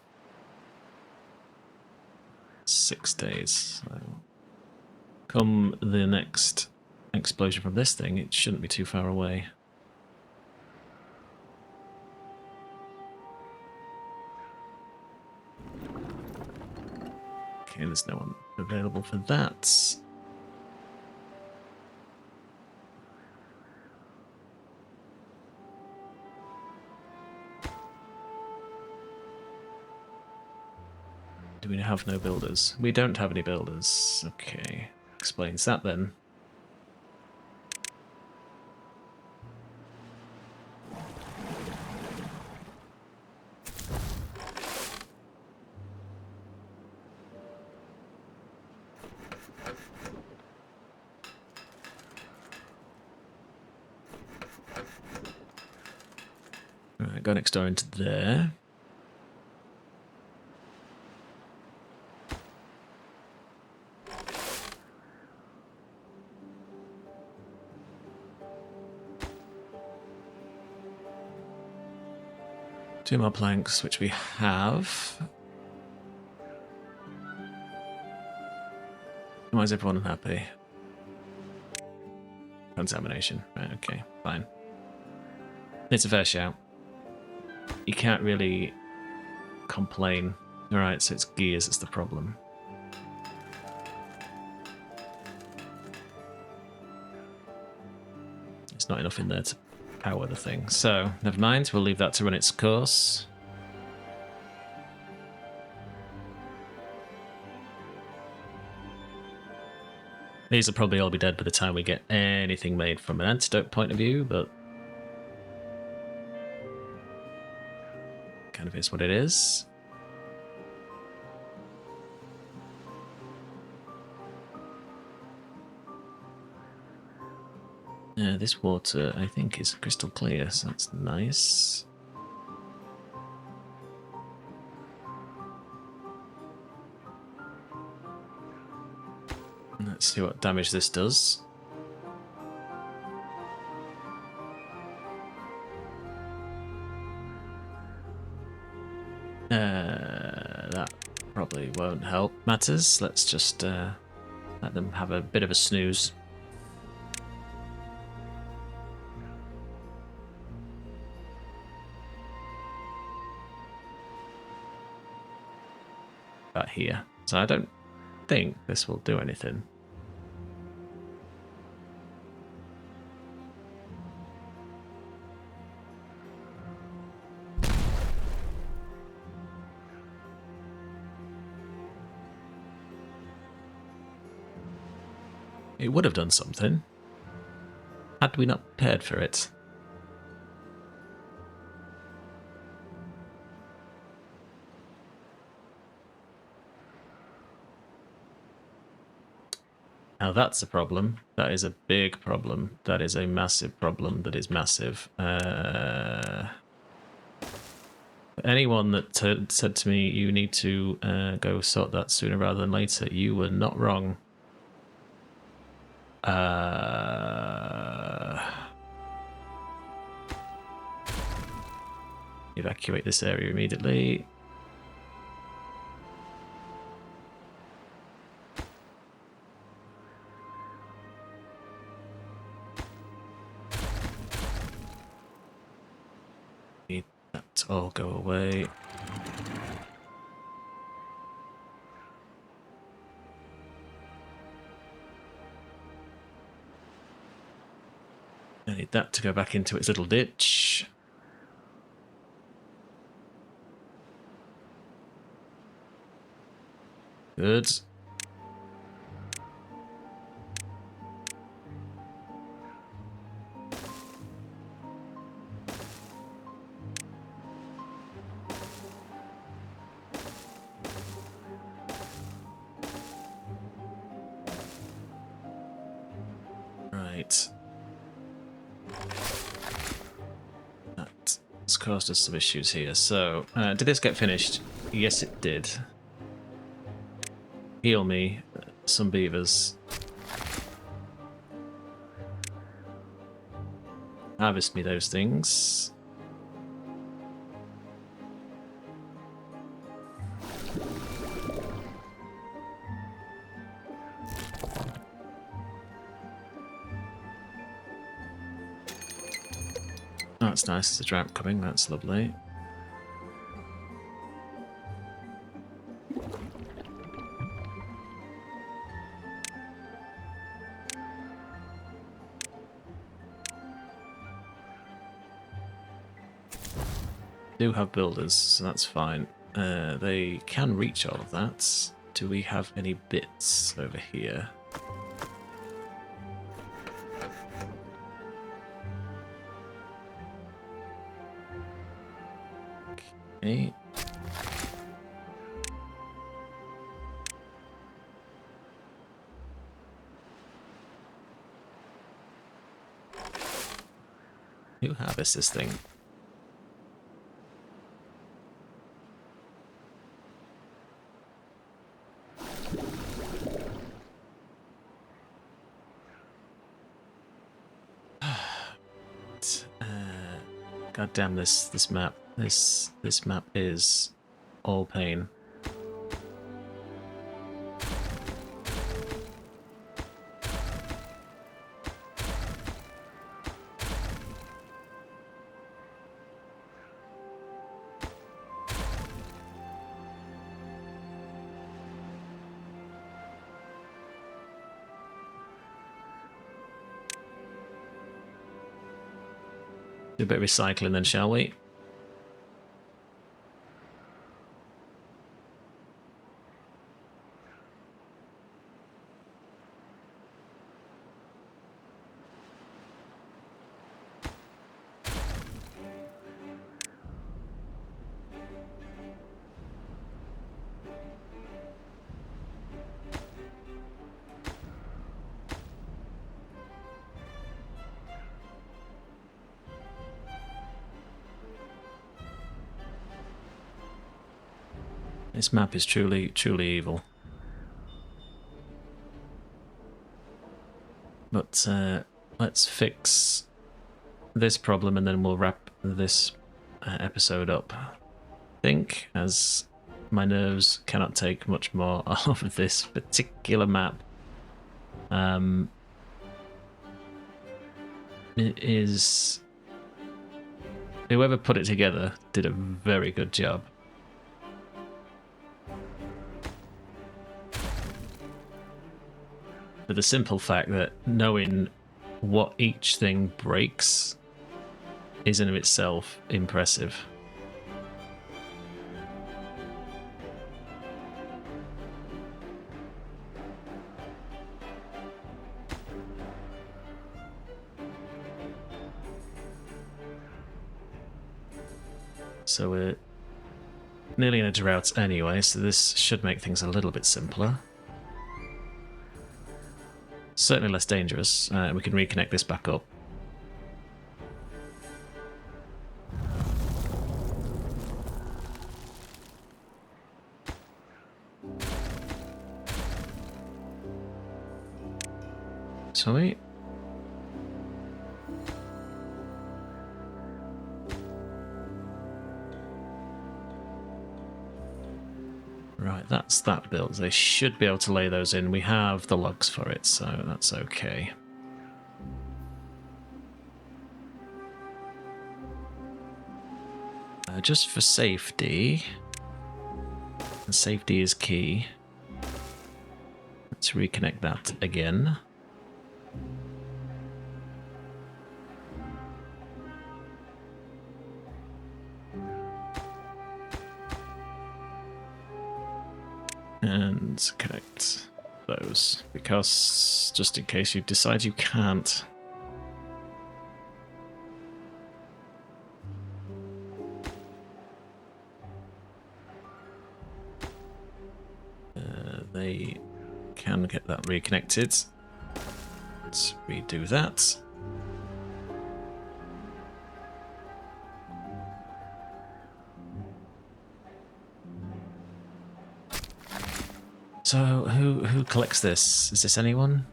6 days. So come the next explosion from this thing, it shouldn't be too far away. Okay, there's no one available for that. Do we have no builders? We don't have any builders. Okay, explains that then. go next door into there. Two more planks, which we have. Why is everyone unhappy? Contamination. Right, okay, fine. It's a fair shout. You can't really complain. Alright, so it's gears that's the problem. There's not enough in there to power the thing. So, never mind, we'll leave that to run its course. These will probably all be dead by the time we get anything made from an antidote point of view, but kind of is what it is. This water, I think, is crystal clear, so that's nice. Let's see what damage this does. That probably won't help matters. Let's just let them have a bit of a snooze. About here. So I don't think this will do anything. It would have done something, had we not prepared for it. Now that's a problem. That is a big problem. That is a massive problem. That is massive. Anyone that said to me, you need to go sort that sooner rather than later, you were not wrong. Evacuate this area immediately. Need that to all go away. I need that to go back into its little ditch. Good. Right. That's caused us some issues here. So, did this get finished? Yes, it did. Heal me some beavers. Harvest me those things. Oh, that's nice. There's a drought coming. That's lovely. Do have builders, so that's fine. They can reach all of that. Do we have any bits over here? Okay. Who harvests this thing? God damn this map. This map is all pain. Do a bit of recycling then, shall we? This map is truly evil. But let's fix this problem and then we'll wrap this episode up. I think, as my nerves cannot take much more of this particular map. It is... Whoever put it together did a very good job. For the simple fact that knowing what each thing breaks is in of itself impressive. So we're nearly in a drought anyway, so this should make things a little bit simpler. Certainly less dangerous. We can reconnect this back up. Sorry. Right, that's that build. They should be able to lay those in. We have the logs for it, so that's okay. Just for safety, and safety is key, let's reconnect that again. And connect those, because just in case you decide you can't. They can get that reconnected. Let's redo that. So who collects this? Is this anyone?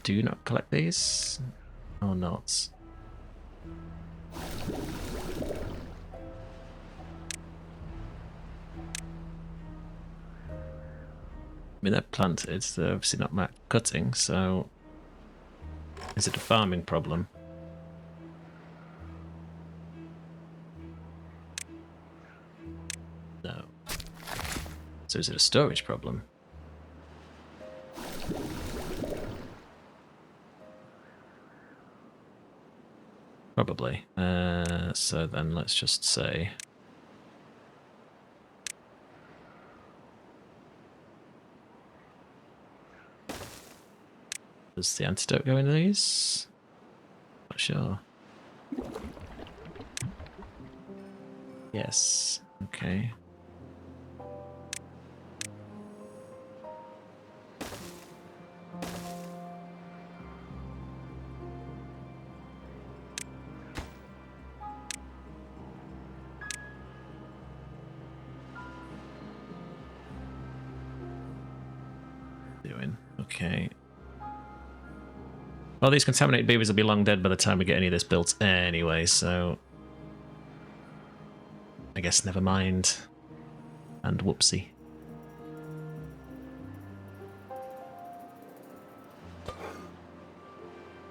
Do you not collect these or not? I mean, they're planted, they're obviously not marked cutting, so is it a farming problem? No. So is it a storage problem? Probably. So then let's just say... Does the antidote go into these? Not sure. Yes. Okay. doing? Okay. Well, these contaminated beavers will be long dead by the time we get any of this built anyway, so I guess never mind. And whoopsie.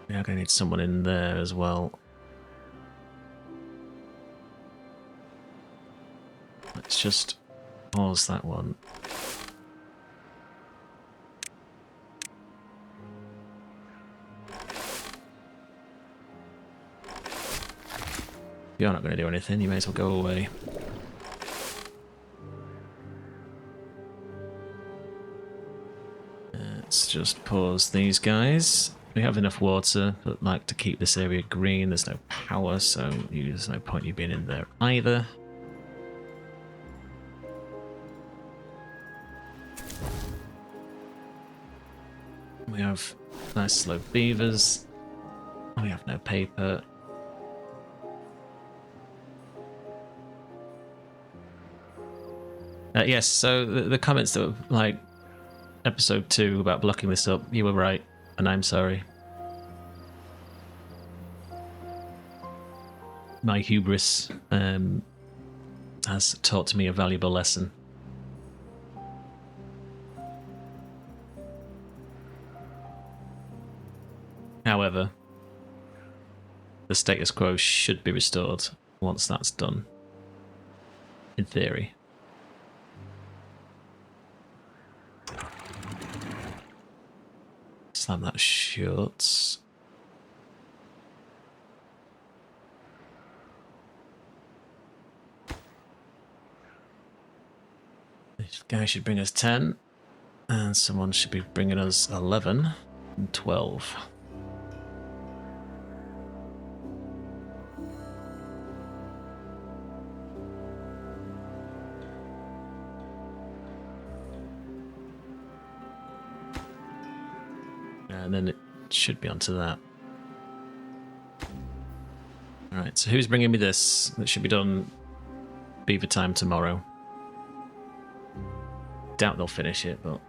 We are going to need someone in there as well. Let's just pause that one. You're not going to do anything, you may as well go away. Let's just pause these guys. We have enough water, but like to keep this area green. There's no power, so there's no point you being in there either. We have nice slow beavers. We have no paper. Yes, so the comments that were like episode 2 about blocking this up, you were right, and I'm sorry. My hubris has taught me a valuable lesson. However, the status quo should be restored once that's done, in theory. Slam that shut. This guy should bring us 10, and someone should be bringing us 11 and 12. And then it should be onto that. Alright, so who's bringing me this? That should be done beaver time tomorrow. Doubt they'll finish it, but...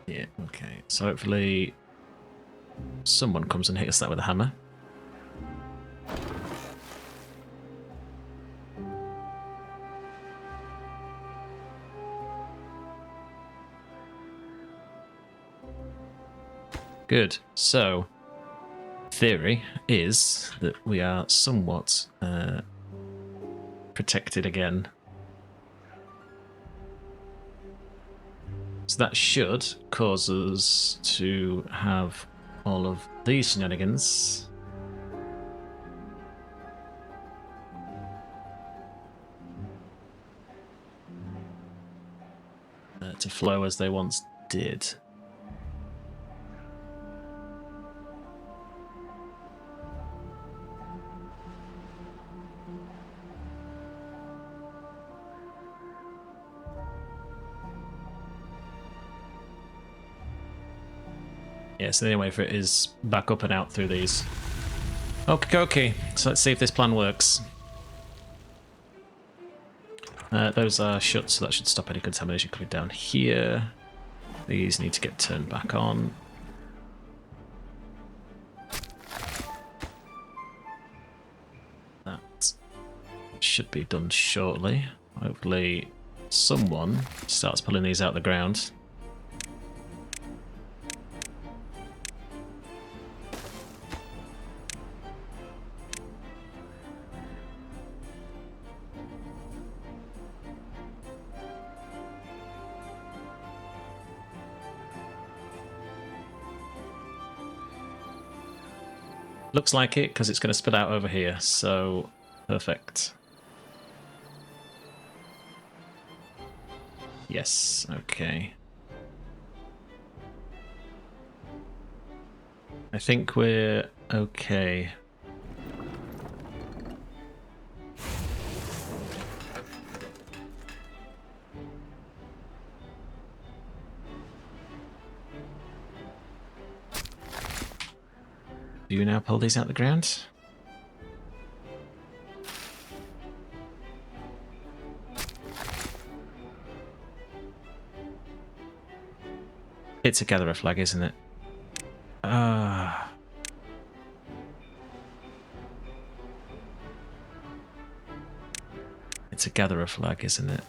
yeah, okay. So hopefully someone comes and hits that with a hammer. Good. So, theory is that we are somewhat protected again. So that should cause us to have all of these shenanigans to flow as they once did. Yeah, so the only way for it is back up and out through these. Okay, so let's see if this plan works. Those are shut, so that should stop any contamination coming down here. These need to get turned back on. That should be done shortly. Hopefully someone starts pulling these out of the ground. Looks like it, because it's going to spill out over here, so perfect. Yes, okay. I think we're okay. Do you now pull these out the ground? It's a gatherer flag, isn't it? It's a gatherer flag, isn't it?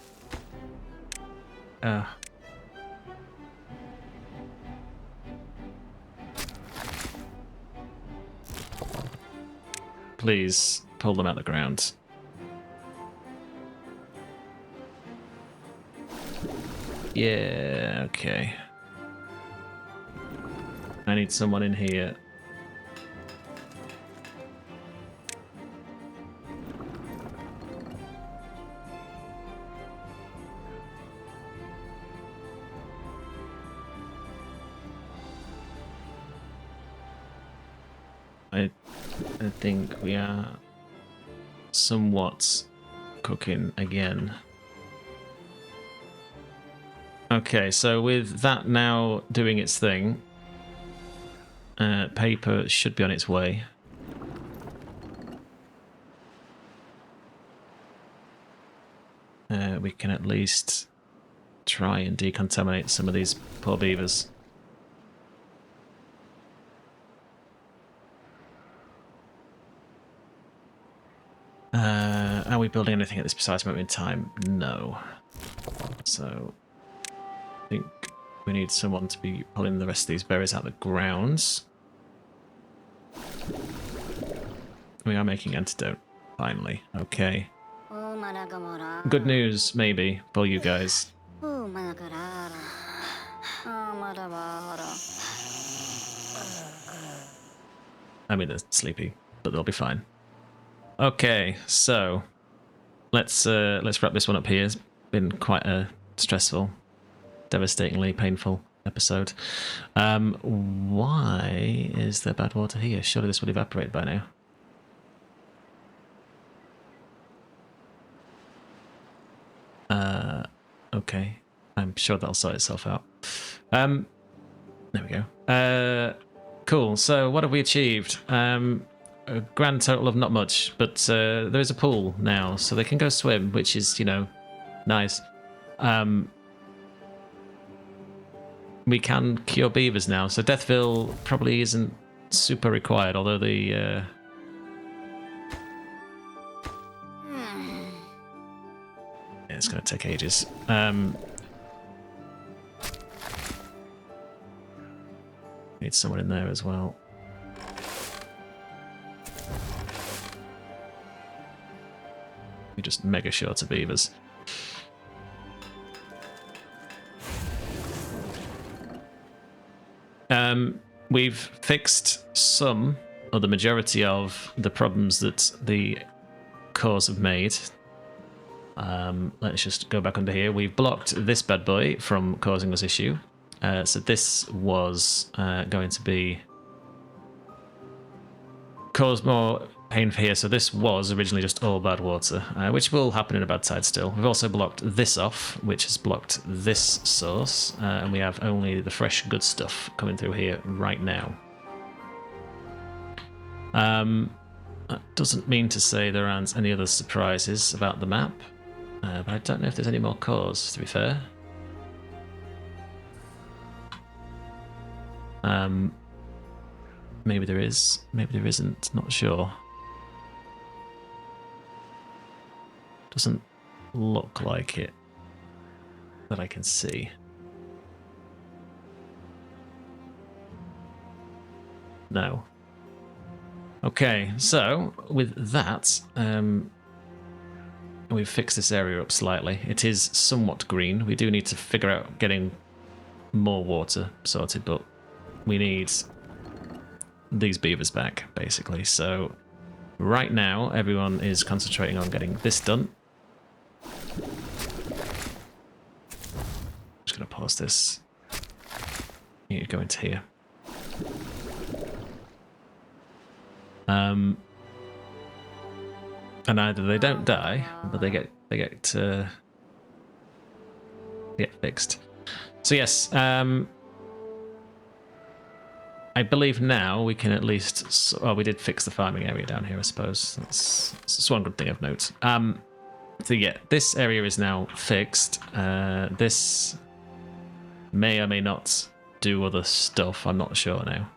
Please pull them out of the ground. Yeah, okay. I need someone in here. I think we are somewhat cooking again. Okay, so with that now doing its thing, paper should be on its way. We can at least try and decontaminate some of these poor beavers. Are we building anything at this precise moment in time? No. So I think we need someone to be pulling the rest of these berries out of the grounds. We are making antidote, finally. Okay. Good news, maybe, for you guys. I mean, they're sleepy, but they'll be fine. Okay, so let's wrap this one up here. It's been quite a stressful, devastatingly painful episode. Why is there bad water here? Surely this would evaporate by now. Okay. I'm sure that'll sort itself out. There we go. Cool. So what have we achieved? A grand total of not much, but there is a pool now, so they can go swim, which is, you know, nice. We can cure beavers now, so Deathville probably isn't super required, although the... Yeah, it's going to take ages. Need someone in there as well. We're just mega short of beavers. We've fixed some, or the majority of, the problems that the cores have made. Let's just go back under here. We've blocked this bad boy from causing us issue. So this was going to be cause more pain for here. So this was originally just all bad water, which will happen in a bad tide still. We've also blocked this off, which has blocked this source, and we have only the fresh good stuff coming through here right now. That doesn't mean to say there aren't any other surprises about the map, but I don't know if there's any more cores, to be fair. Maybe there is, maybe there isn't, not sure. Doesn't look like it that I can see. No. Okay, so with that, we've fixed this area up slightly. It is somewhat green. We do need to figure out getting more water sorted, but we need these beavers back, basically. So right now, everyone is concentrating on getting this done. Just going to pause this. You need to go into here. And either they don't die, but they get fixed. So yes, I believe now we can at least... Well, we did fix the farming area down here, I suppose. That's one good thing of note. So yeah, this area is now fixed. This may or may not do other stuff. I'm not sure now.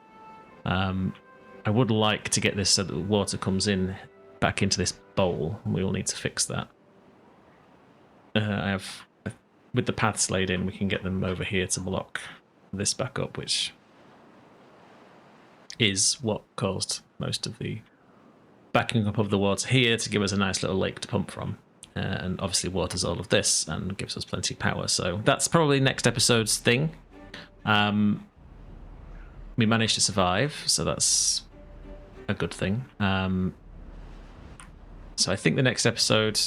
I would like to get this so that the water comes in back into this bowl. We will need to fix that. With the paths laid in, we can get them over here to block this back up, which is what caused most of the backing up of the water here to give us a nice little lake to pump from. And obviously waters all of this and gives us plenty of power. So that's probably next episode's thing. We managed to survive, so that's a good thing. So I think the next episode,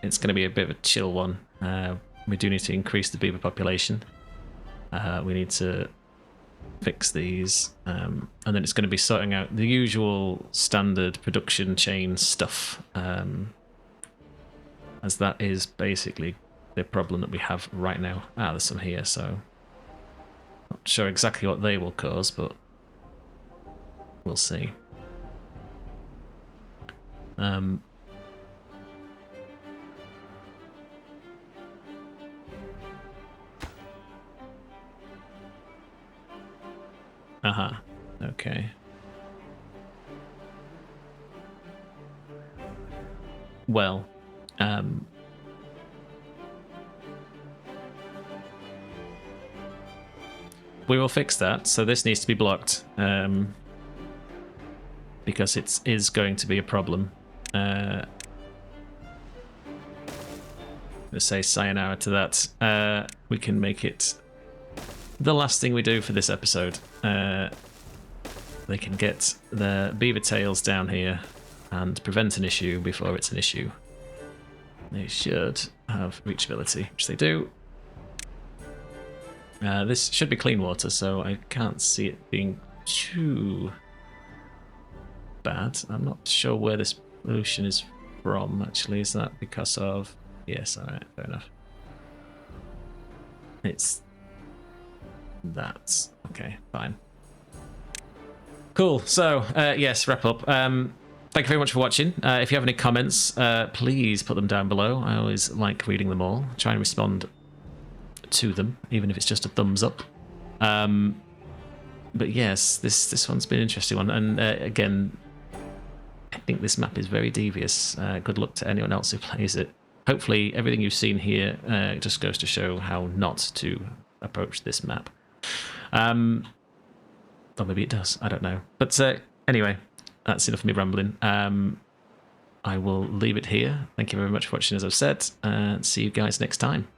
it's going to be a bit of a chill one. We do need to increase the beaver population. We need to fix these. And then it's going to be sorting out the usual standard production chain stuff. As that is basically the problem that we have right now. There's some here, so not sure exactly what they will cause, but we'll see. Okay. Well, we will fix that. So this needs to be blocked, because it is going to be a problem. Let's say sayonara to that. We can make it the last thing we do for this episode. They can get the beaver tails down here and prevent an issue before it's an issue. They should have reachability, which they do. This should be clean water, so I can't see it being too bad. I'm not sure where this pollution is from, actually. Is that because of... Yes, alright, fair enough. It's... that. Okay, fine. Cool, so, yes, wrap up. Thank you very much for watching. If you have any comments, please put them down below. I always like reading them all. Try and respond to them, even if it's just a thumbs up. But yes, this one's been an interesting one. And again, I think this map is very devious. Good luck to anyone else who plays it. Hopefully everything you've seen here just goes to show how not to approach this map. Or maybe it does, I don't know. But anyway, that's enough of me rambling. I will leave it here. Thank you very much for watching, as I've said, and see you guys next time.